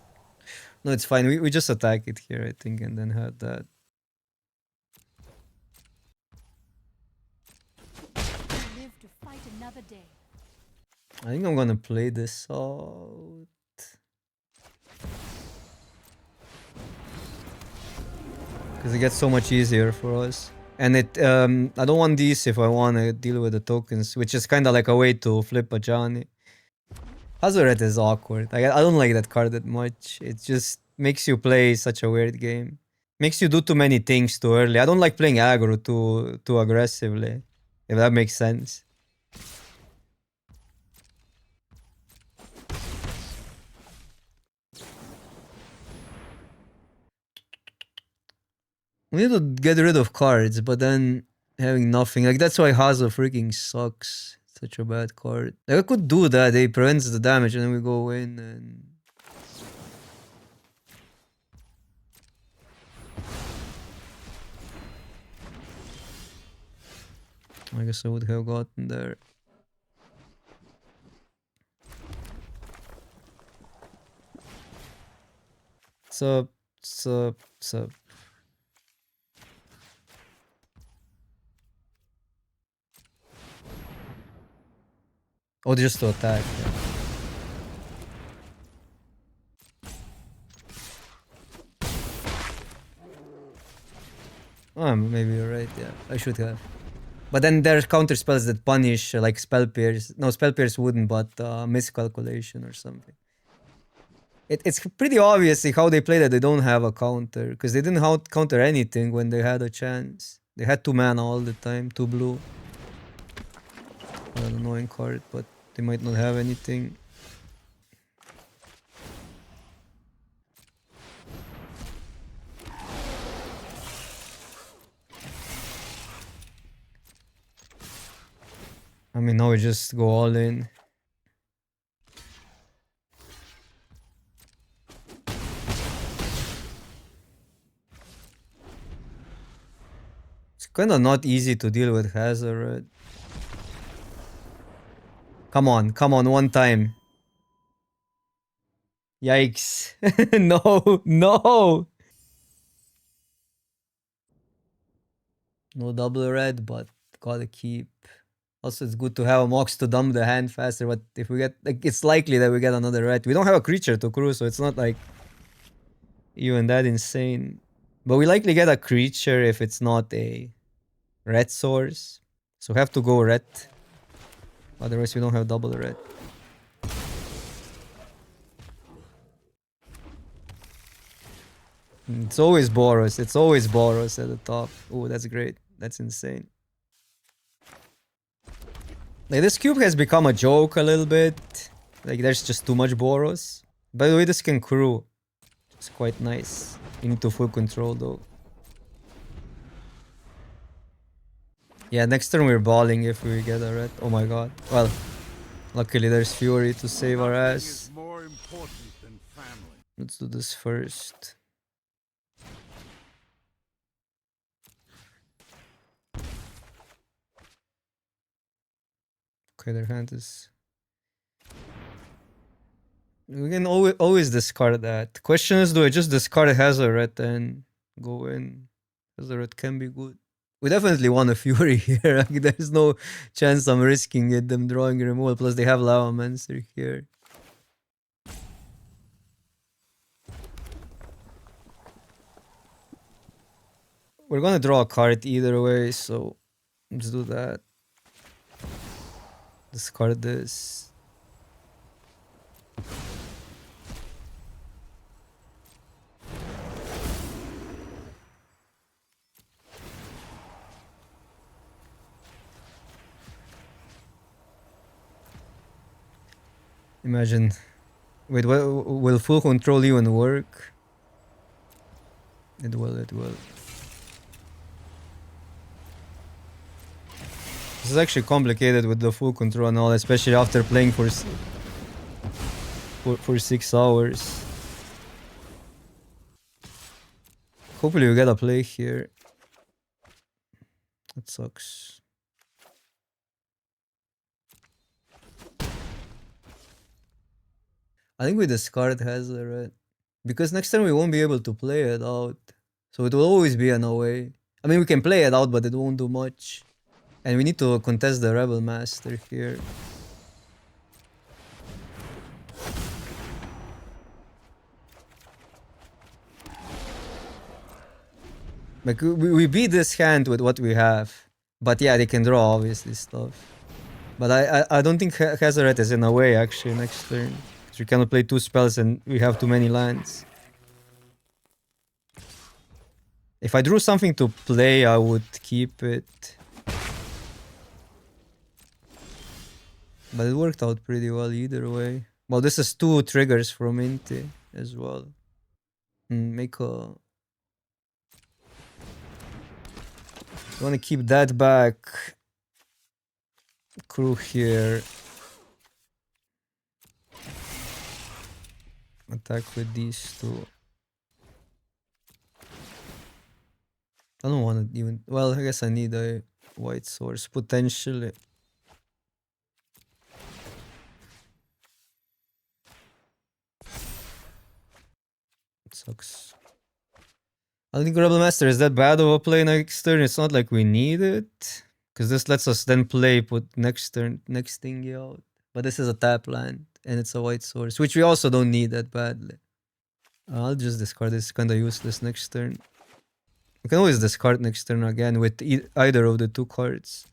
No, it's fine. We just attack it here, I think, and then have that. Live to fight another day. I think I'm gonna play this out. Because it gets so much easier for us. And it, I don't want these if I want to deal with the tokens, which is kind of like a way to flip a Johnny. Hazoret is awkward. I don't like that card that much. It just makes you play such a weird game. Makes you do too many things too early. I don't like playing aggro too aggressively, if that makes sense. We need to get rid of cards, but then having nothing. Like, that's why Hazo freaking sucks. Such a bad card. Like, I could do that. It prevents the damage and then we go in and... I guess I would have gotten there. Sup, sup, sup. Oh, just to attack. Yeah. Oh, maybe you're right. Yeah, I should have. But then there's counter spells that punish, like spell pierce. No, spell pierce wouldn't, but miscalculation or something. It's pretty obviously how they play that they don't have a counter, because they didn't counter anything when they had a chance. They had 2 mana all the time, 2 blue. An annoying card, but they might not have anything. I mean, now we just go all in. It's kind of not easy to deal with Hazard. Come on, one time. Yikes. No, no. No double red, but gotta keep. Also, it's good to have a Mox to dump the hand faster, but if we get, like, it's likely that we get another red. We don't have a creature to crew, so it's not like even that insane. But we likely get a creature if it's not a red source. So we have to go red. Otherwise, we don't have double red. It's always Boros. It's always Boros at the top. Oh, that's great. That's insane. Like, this cube has become a joke a little bit. Like, there's just too much Boros. By the way, this can crew. It's quite nice. You need to full control though. Yeah, next turn we're balling if we get a red. Oh my god. Well, luckily there's Fury to save our ass. Let's do this first. Okay, their hand is... We can always discard that. Question is, do I just discard Hazard and go in? Hazard can be good. We definitely want a Fury here. Like, there's no chance I'm risking it, them drawing removal. Plus they have Lavamancer here. We're gonna draw a card either way, so let's do that. Discard this. Imagine. Wait, will full control even work? It will, it will. This is actually complicated with the full control and all, especially after playing for 6 hours. Hopefully we get a play here. That sucks. I think we discard Hazard, right? Because next time we won't be able to play it out. So it will always be an away. I mean, we can play it out, but it won't do much. And we need to contest the Rebel Master here. Like, we beat this hand with what we have. But yeah, they can draw, obviously, stuff. But I don't think Hazard is in a way, actually, next turn. Because we cannot play 2 spells and we have too many lands. If I drew something to play, I would keep it. But it worked out pretty well either way. Well, this is 2 triggers from Inti as well. Make a... I want to keep that back. Crew here. Attack with these 2. I don't want to even... Well, I guess I need a white source, potentially. sucks. I don't think Rebel Master is that bad of a play next turn. It's not like we need it. Because this lets us then put next turn, next thingy out. But this is a tap land. And it's a white source. Which we also don't need that badly. I'll just discard this. Kind of useless next turn. We can always discard next turn again with either of the two cards.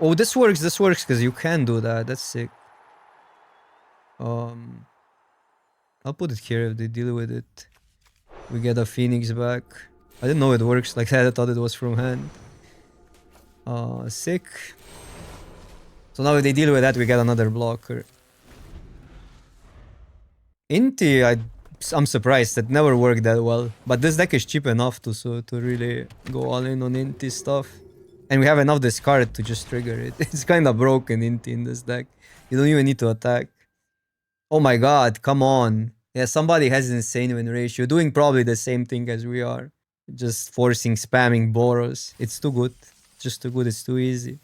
Oh, this works. This works because you can do that. That's sick. I'll put it here if they deal with it. We get a Phoenix back. I didn't know it works like that. I thought it was from hand. Sick. So now if they deal with that, we get another blocker. Inti, I'm surprised. That never worked that well. But this deck is cheap enough to really go all in on Inti stuff. And we have enough discard to just trigger it. It's kind of broken Inti in this deck. You don't even need to attack. Oh my god, come on. Yeah, somebody has insane win ratio. Doing probably the same thing as we are. Just forcing, spamming Boros. It's too good. Just too good. It's too easy.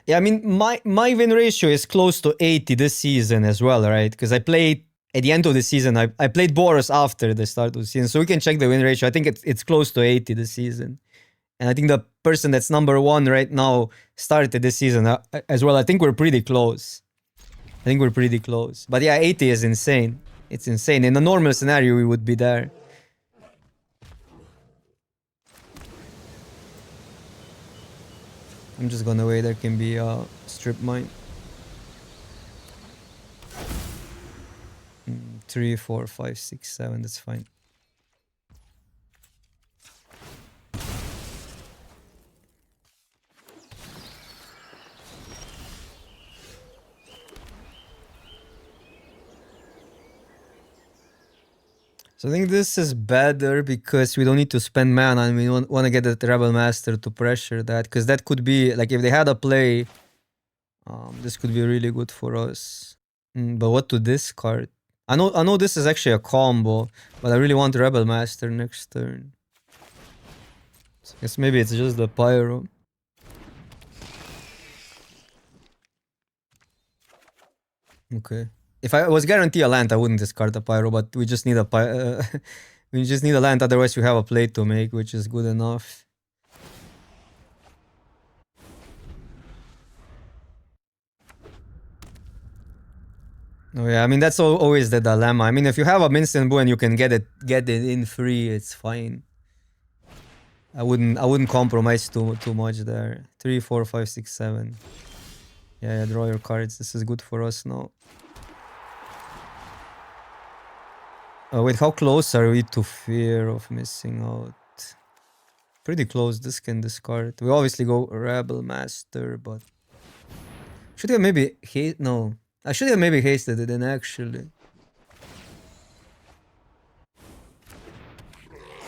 Yeah, I mean, my win ratio is close to 80 this season as well, right? Because I played at the end of the season. I played Boros after the start of the season. So we can check the win ratio. I think it's close to 80 this season. And I think the person that's number 1 right now started this season as well. I think we're pretty close. But yeah, 80 is insane. It's insane. In a normal scenario, we would be there. I'm just gonna wait. There can be a strip mine. 3, 4, 5, 6, 7. That's fine. So I think this is better because we don't need to spend mana and we want to get the Rebel Master to pressure that. Because that could be, like, if they had a play, this could be really good for us. But what to discard? I know this is actually a combo, but I really want Rebel Master next turn. So I guess maybe it's just the Pyro. Okay. If I was guaranteed a land, I wouldn't discard the Pyro, but we just need a we just need a land, otherwise we have a play to make, which is good enough. Oh yeah, I mean that's always the dilemma. I mean, if you have a Instant Boo and you can get it in free, it's fine. I wouldn't compromise too much there. 3, 4, 5, 6, 7. Yeah, draw your cards. This is good for us now. Wait, how close are we to fear of missing out? Pretty close. This can discard. We obviously go Rebel Master, but should have maybe no. I should have maybe hasted it in actually.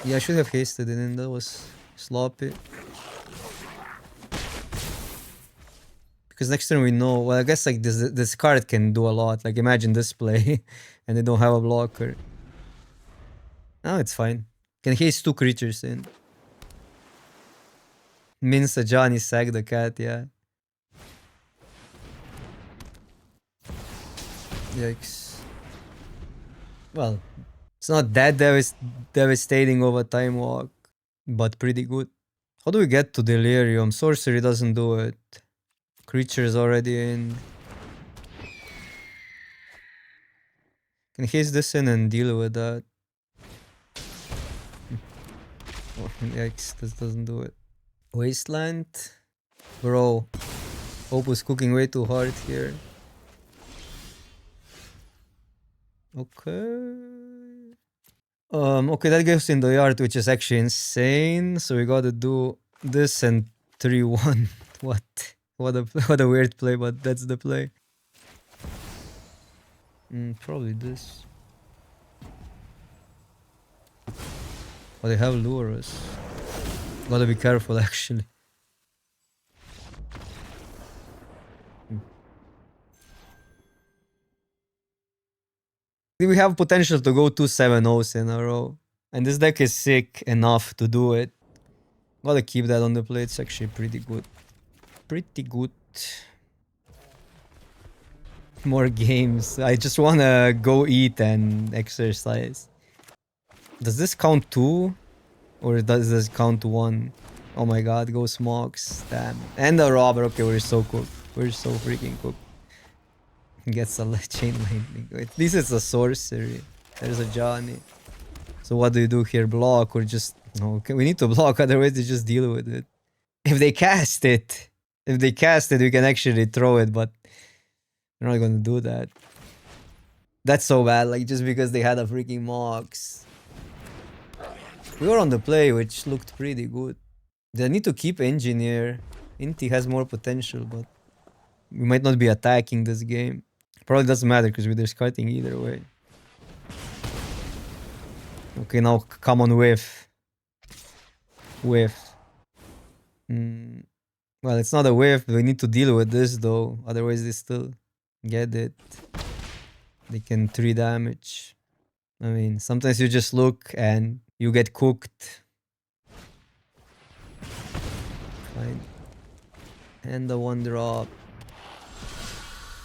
Yeah, I should have hasted it in. That was sloppy. Because next turn we know. Well, I guess like this card can do a lot. Like imagine this play, and they don't have a blocker. No, it's fine. Can haste 2 creatures in. Minsa Johnny sack the cat, yeah. Yikes. Well, it's not that devastating of a time walk, but pretty good. How do we get to Delirium? Sorcery doesn't do it. Creature's already in. Can haste this in and deal with that. Oh, yikes, this doesn't do it. Wasteland? Bro. Hope was cooking way too hard here. Okay. Okay, that gives in the yard, which is actually insane. So we gotta do this and 3-1. What a weird play, but that's the play. Probably this. Oh, they have lures. Gotta be careful, actually. We have potential to go 2 7-0s in a row. And this deck is sick enough to do it. Gotta keep that on the plate. It's actually pretty good. pretty good. More games. I just wanna go eat and exercise. Does this count 2? Or does this count 1? Oh my god, go smokes. Damn. And a robber. Okay, we're so cooked. We're so freaking cooked. Gets a chain lightning. At least it's a sorcery. There's a Johnny. So what do you do here? Block or just... No, okay, we need to block, otherwise they just deal with it. If they cast it, we can actually throw it, but we're not gonna do that. That's so bad, like just because they had a freaking Mox. We were on the play, which looked pretty good. They need to keep Engineer. Inti has more potential, but we might not be attacking this game. Probably doesn't matter because we're discarding either way. Okay, now come on whiff. Whiff. Well, it's not a whiff. We need to deal with this though. Otherwise they still get it. They can 3 damage. I mean, sometimes you just look and you get cooked. Fine. And the 1 drop.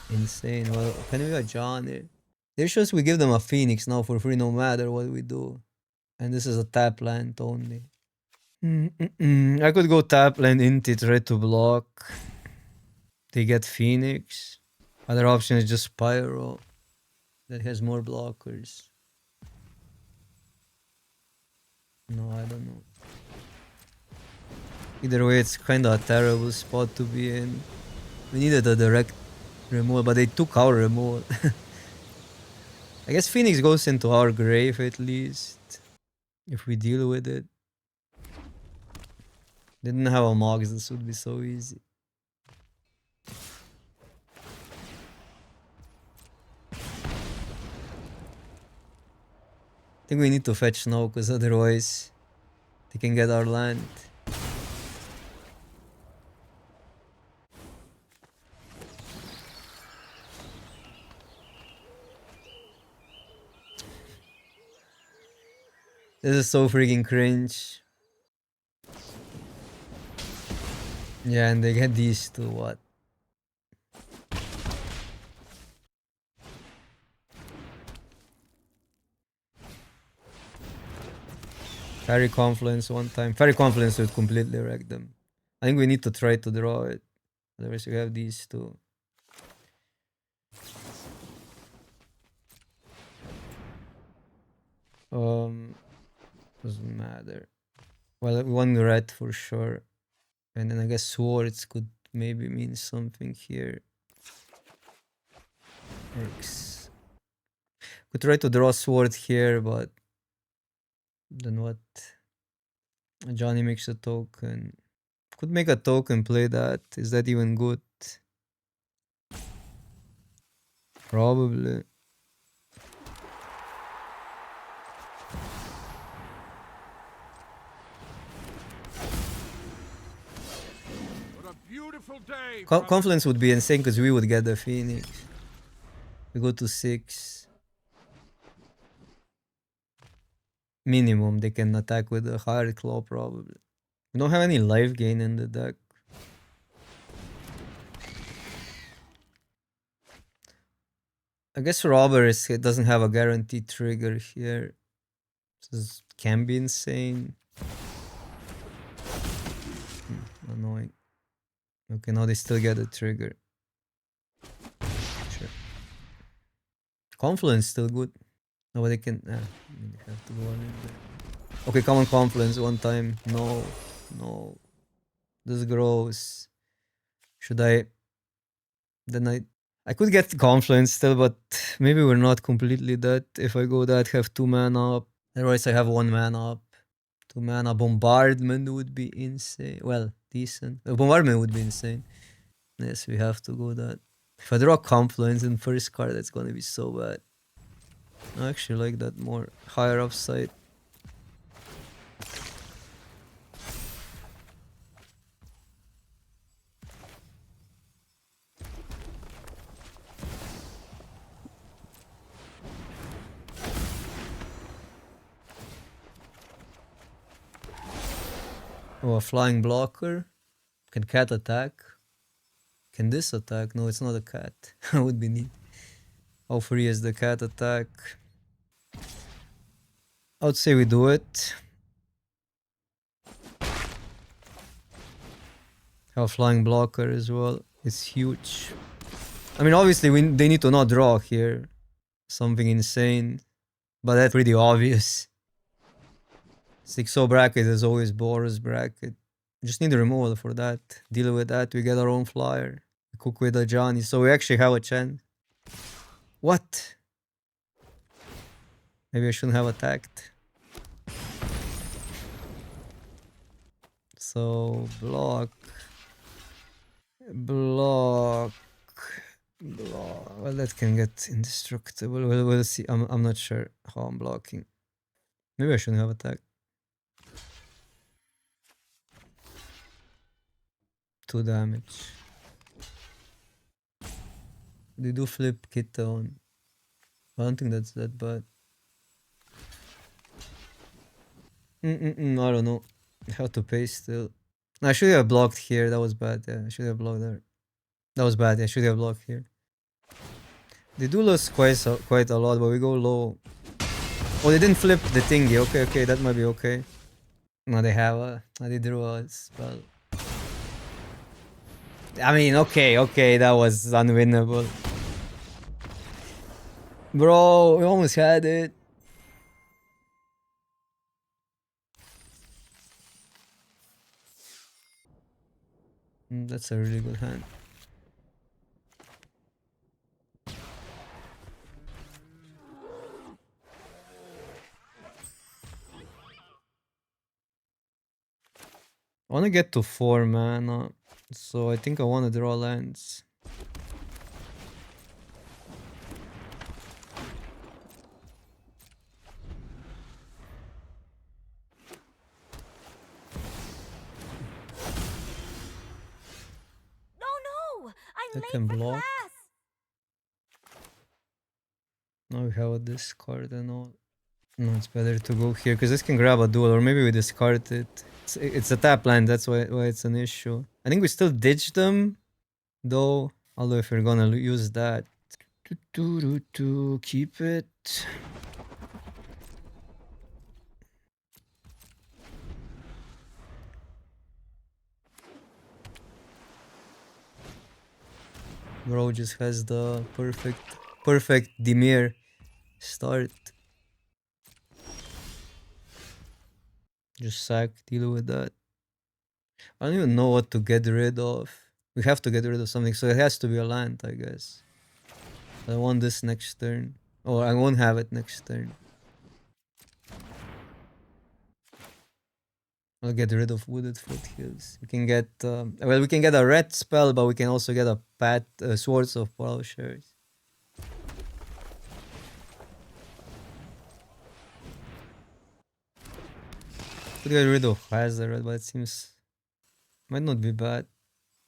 Insane. Well, can we get Johnny? They're shows we give them a Phoenix now for free no matter what we do. And this is a tap land only. I could go tap land Inti, try to block. They get Phoenix. Other option is just Pyro. That has more blockers. No, I don't know. Either way, it's kind of a terrible spot to be in. We needed a direct removal, but they took our removal. I guess Phoenix goes into our grave at least. If we deal with it. They didn't have a Mox, this would be so easy. I think we need to fetch now, because otherwise they can get our land. This is so freaking cringe. Yeah, and they get these two, what? Fairy Confluence one time. Fairy Confluence would completely wreck them. I think we need to try to draw it. Otherwise we have these two. Doesn't matter. Well, 1 red for sure. And then I guess swords could maybe mean something here. X. Could try to draw sword here, but then what? Johnny makes a token. Could make a token, play that. Is that even good? Probably. Confluence would be insane because we would get the Phoenix. We go to 6. Minimum, they can attack with a higher claw probably. We don't have any life gain in the deck. I guess Robber it doesn't have a guaranteed trigger here. This can be insane. Annoying. Okay, now they still get a trigger. Sure. Confluence still good. No, but they can... they have to go on in there. Okay, come on, Confluence one time. No. No. This grows. Should I... Then I could get Confluence still, but maybe we're not completely dead. If I go that, have 2 mana up. Otherwise I have 1 mana up. 2 mana. Bombardment would be insane. Well, decent. Bombardment would be insane. Yes, we have to go that. If I draw Confluence in first card, that's gonna be so bad. I actually like that more. Higher upside. Oh, a flying blocker. Can cat attack. Can this attack? No, it's not a cat. Would be neat. How free is the cat attack? I would say we do it. Have a flying blocker as well. It's huge. I mean, obviously, they need to not draw here. Something insane. But that's pretty obvious. 6-0 bracket is always Boros bracket. Just need a removal for that. Deal with that. We get our own flyer. Cook with a Johnny. So we actually have a chance. What? Maybe I shouldn't have attacked. So block. Block. Block. Well, that can get indestructible. We'll see. I'm not sure how I'm blocking. Maybe I shouldn't have attacked. 2 damage. They do flip Kita on. I don't think that's that bad. I don't know. How to pay still. I should have blocked here. That was bad. Yeah, I should have blocked there. That was bad. I should have blocked here. They do lose quite a lot, but we go low. Oh, they didn't flip the thingy. Okay, that might be okay. No, they have a. They drew a spell. I mean, okay, that was unwinnable. Bro, we almost had it. That's a really good hand. I want to get to 4 mana, so I think I want to draw lands. No! I'm I late can for block. class! Now we have a discard and all. No, it's better to go here because this can grab a duel, or maybe we discard it. It's a tap land, that's why it's an issue. I think we still ditch them, though. Although if we're gonna use that, keep it. Bro just has the perfect Dimir start. Just sack, deal with that. I don't even know what to get rid of. We have to get rid of something, so it has to be a land, I guess. I want this next turn. Or I won't have it next turn. I'll get rid of Wooded Foothills. We can get, well, we can get a red spell, but we can also get a Swords of Plowshares. Could get rid of Hazard, but it seems might not be bad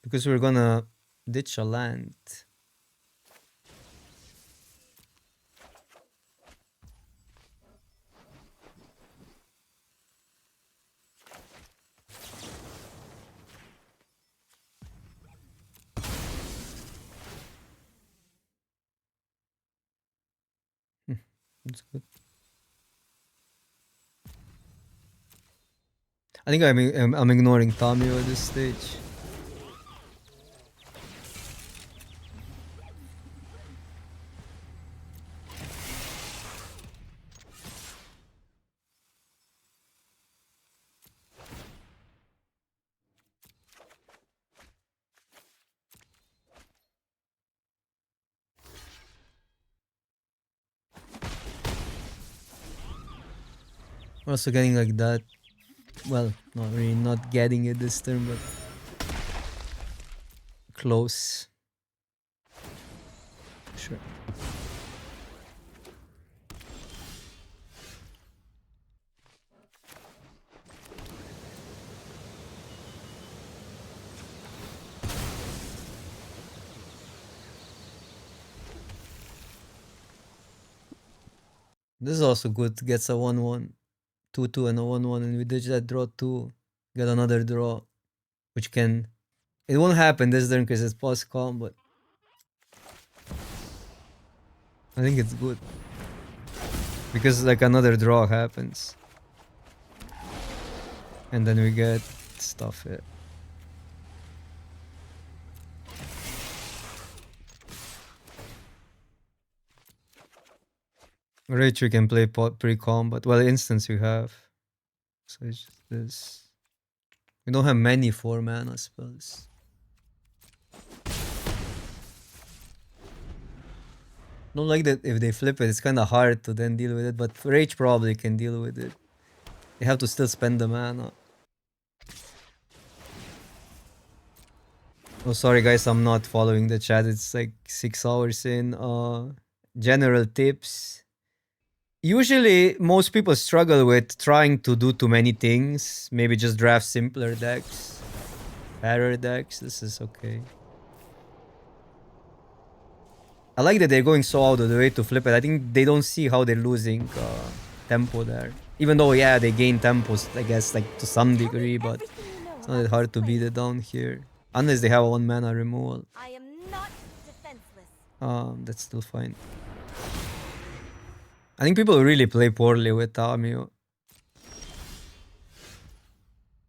because we're gonna ditch a land. That's good. I think I'm ignoring Tommy at this stage. We're also getting like that. Well, not really not getting it this turn, but close. Sure. This is also good. Gets a 1-1, 2-2, and a 1-1, and we ditch that draw 2. Get another draw, which can It won't happen this turn because it's post combat. I think it's good. Because like another draw happens. And then we get stuff here. Rage we can play pre-combat. Well, instance we have. So it's just this. We don't have many 4 mana spells. Don't like that if they flip it, it's kind of hard to then deal with it, but Rage probably can deal with it. They have to still spend the mana. Oh, sorry guys, I'm not following the chat. It's like 6 hours in. General tips. Usually, most people struggle with trying to do too many things. Maybe just draft simpler decks. Fairer decks. This is okay. I like that they're going so out of the way to flip it. I think they don't see how they're losing tempo there. Even though, yeah, they gain tempos, I guess, like to some degree, but it's not that hard to beat it down here. Unless they have a 1 mana removal. I am not defenseless. That's still fine. I think people really play poorly with Tamio.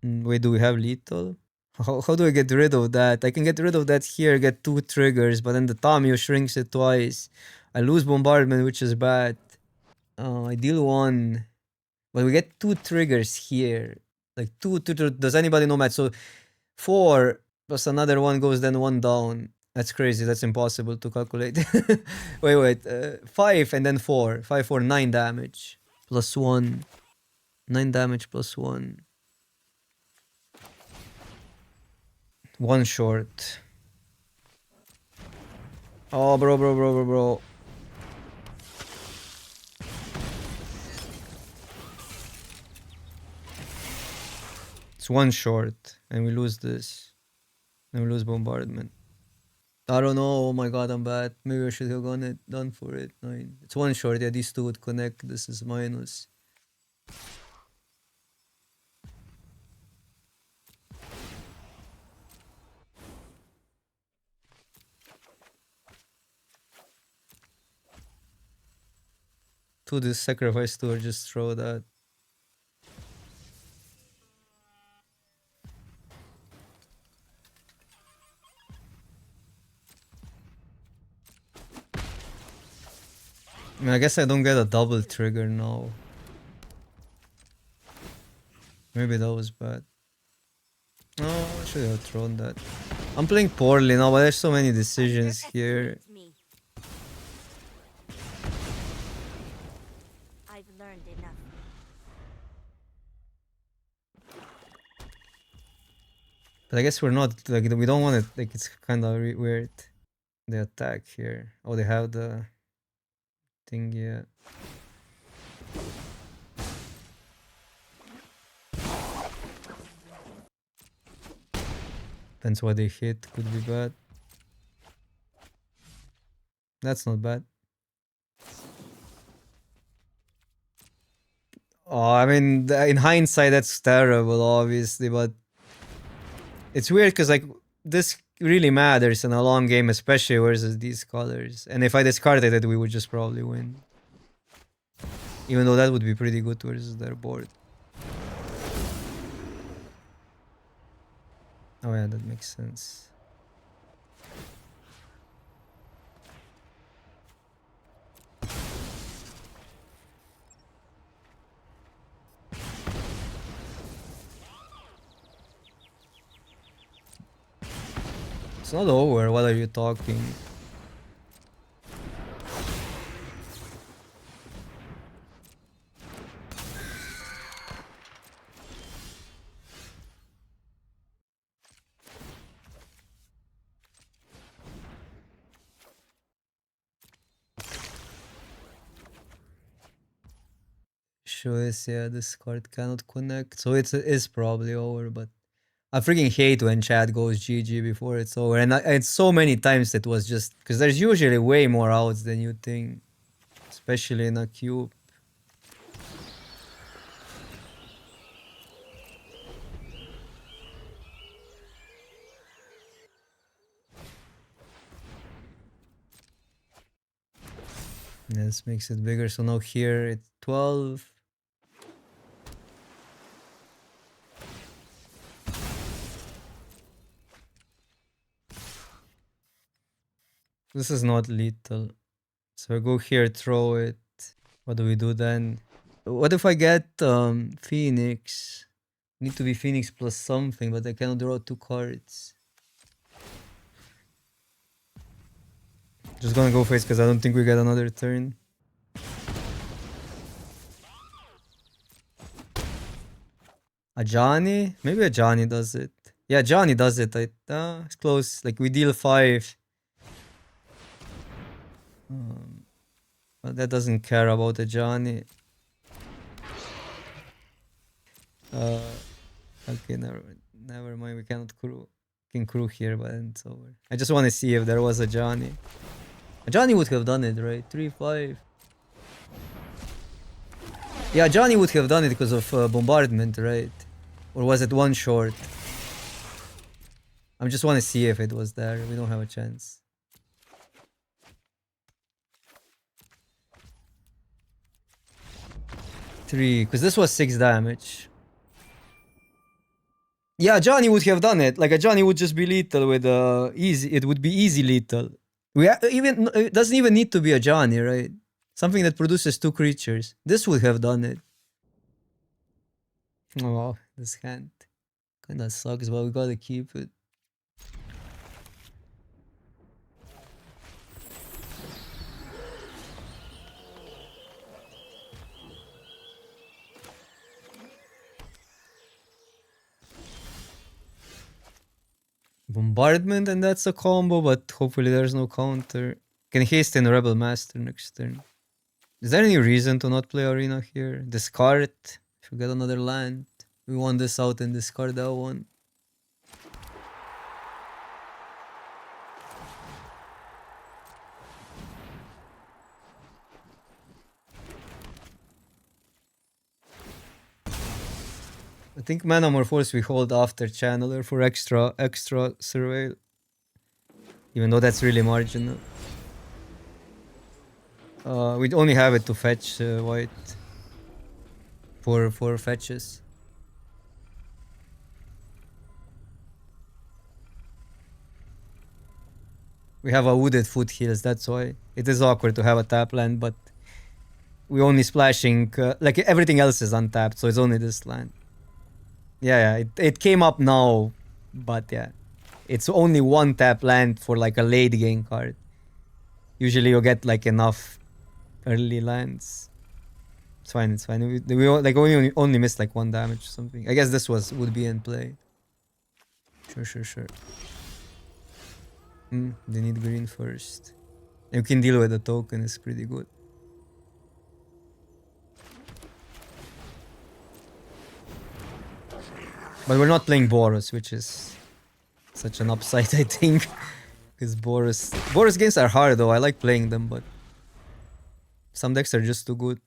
Wait, do we have lethal? How do I get rid of that? I can get rid of that here, get 2 triggers, but then the Tamio shrinks it twice. I lose bombardment, which is bad. I deal 1. But we get 2 triggers here. Like 2, does anybody know math? So 4 plus another 1 goes then 1 down. That's crazy. That's impossible to calculate. wait. 5 and then 4. 5, 4, 9 damage. Plus 1. 9 damage plus 1. 1 short. Oh, bro. It's 1 short. And we lose this. And we lose bombardment. I don't know. Oh my god, I'm bad. Maybe I should have done for it. 9. It's 1 short. Yeah, these 2 would connect. This is minus. To this sacrifice to or just throw that. I mean, I guess I don't get a double trigger now. Maybe that was bad. Oh, I should have thrown that. I'm playing poorly now, but there's so many decisions here. Me. I've learned enough. But I guess we're not, like, we don't want it, like, it's kind of weird. The attack here. Oh, they have the thing, yeah. Depends what they hit, could be bad. That's not bad. Oh, I mean, in hindsight, that's terrible, obviously, but it's weird because, like, this really matters in a long game, especially versus these colors. And if I discarded it, we would just probably win. Even though that would be pretty good versus their board. Oh yeah, that makes sense. It's not over, what are you talking? Shows, yeah, this card cannot connect. So it is probably over, but I freaking hate when chat goes GG before it's over. And it's so many times it was just, because there's usually way more outs than you think. Especially in a cube. Yeah, this makes it bigger. So now here it's 12. This is not lethal. So I go here, throw it. What do we do then? What if I get Phoenix? Need to be Phoenix plus something, but I cannot draw 2 cards. Just gonna go for it because I don't think we get another turn. A Johnny? Maybe a Johnny does it. Yeah, Johnny does it. It's close. Like we deal 5. But that doesn't care about the Johnny. Okay, never mind. We cannot crew. Can crew here, but then it's over. I just want to see if there was a Johnny. A Johnny would have done it, right? 3-5. Yeah, Johnny would have done it because of bombardment, right? Or was it one short? I just want to see if it was there. We don't have a chance. 3, because this was 6 damage. Yeah, Johnny would have done it. Like a Johnny would just be lethal with easy. It would be easy lethal. Even it doesn't even need to be a Johnny, right? Something that produces 2 creatures. This would have done it. Oh wow, this hand kinda sucks, but we gotta keep it. Bombardment, and that's a combo, but hopefully there's no counter. Can haste in Rebel Master next turn. Is there any reason to not play Arena here? Discard. If we get another land, we want this out and discard that one. I think Mana Morphose we hold after Channeler for extra surveil. Even though that's really marginal. We'd only have it to fetch white. For fetches. We have a wooded foothills, that's why. It is awkward to have a tap land, but we're only splashing, like everything else is untapped, so it's only this land. Yeah, it came up now, but yeah. It's only one tap land for like a late game card. Usually you get like enough early lands. It's fine, it's fine. We like only missed like 1 damage or something. I guess this would be in play. Sure. They need green first. You can deal with the token, it's pretty good. But we're not playing Boros, which is such an upside, I think. Because Boros games are hard though. I like playing them, but some decks are just too good.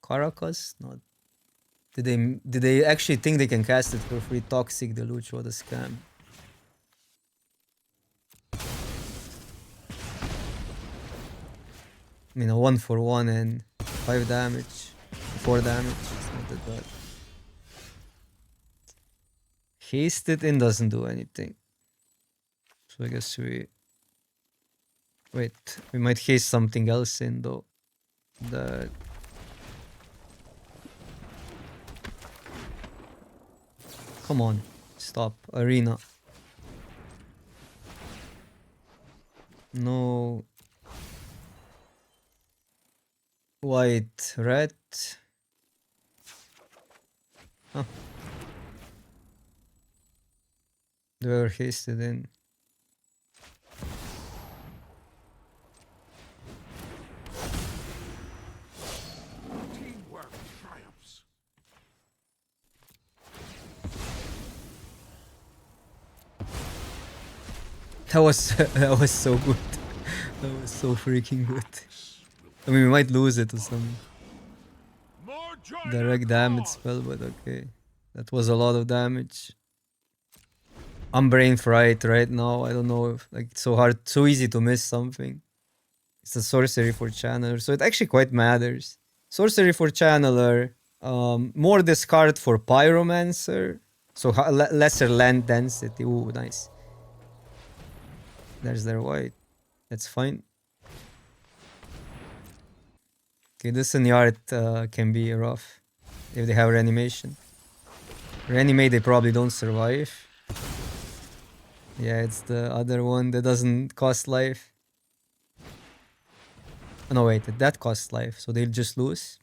Caracas? Not. Did they actually think they can cast it for free? Toxic Deluge, what a scam. I mean, a 1-for-1 and 5 damage, 4 damage. It's not that bad. Haste it in doesn't do anything. So I guess we might haste something else in though. That. Come on, stop. Arena. No. White, red. Huh. They were hasted in. Teamwork triumphs. That was so good. That was so freaking good. I mean, we might lose it to some More joy direct and damage cause. spell, but okay. That was a lot of damage. I'm brain fried right now. I don't know if like it's so hard, so easy to miss something. It's a sorcery for channeler, so it actually quite matters. Sorcery for channeler, more discard for pyromancer, so lesser land density. Ooh, nice. There's their white. That's fine. Okay, this in yard can be rough if they have reanimation. Reanimate, they probably don't survive. Yeah, it's the other one that doesn't cost life. Oh, no, wait, that costs life, so they'll just lose.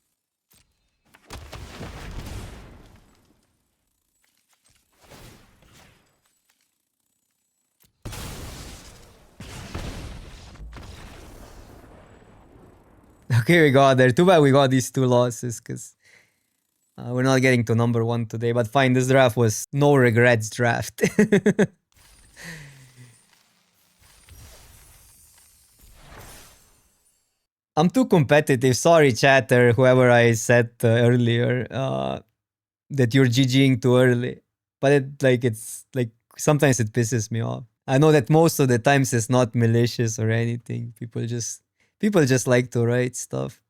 Okay, we got there. Too bad we got these two losses, because we're not getting to number 1 today. But fine, this draft was no regrets draft. I'm too competitive. Sorry, chatter, whoever I said earlier that you're GGing too early. But it's like sometimes it pisses me off. I know that most of the times it's not malicious or anything. People just like to write stuff.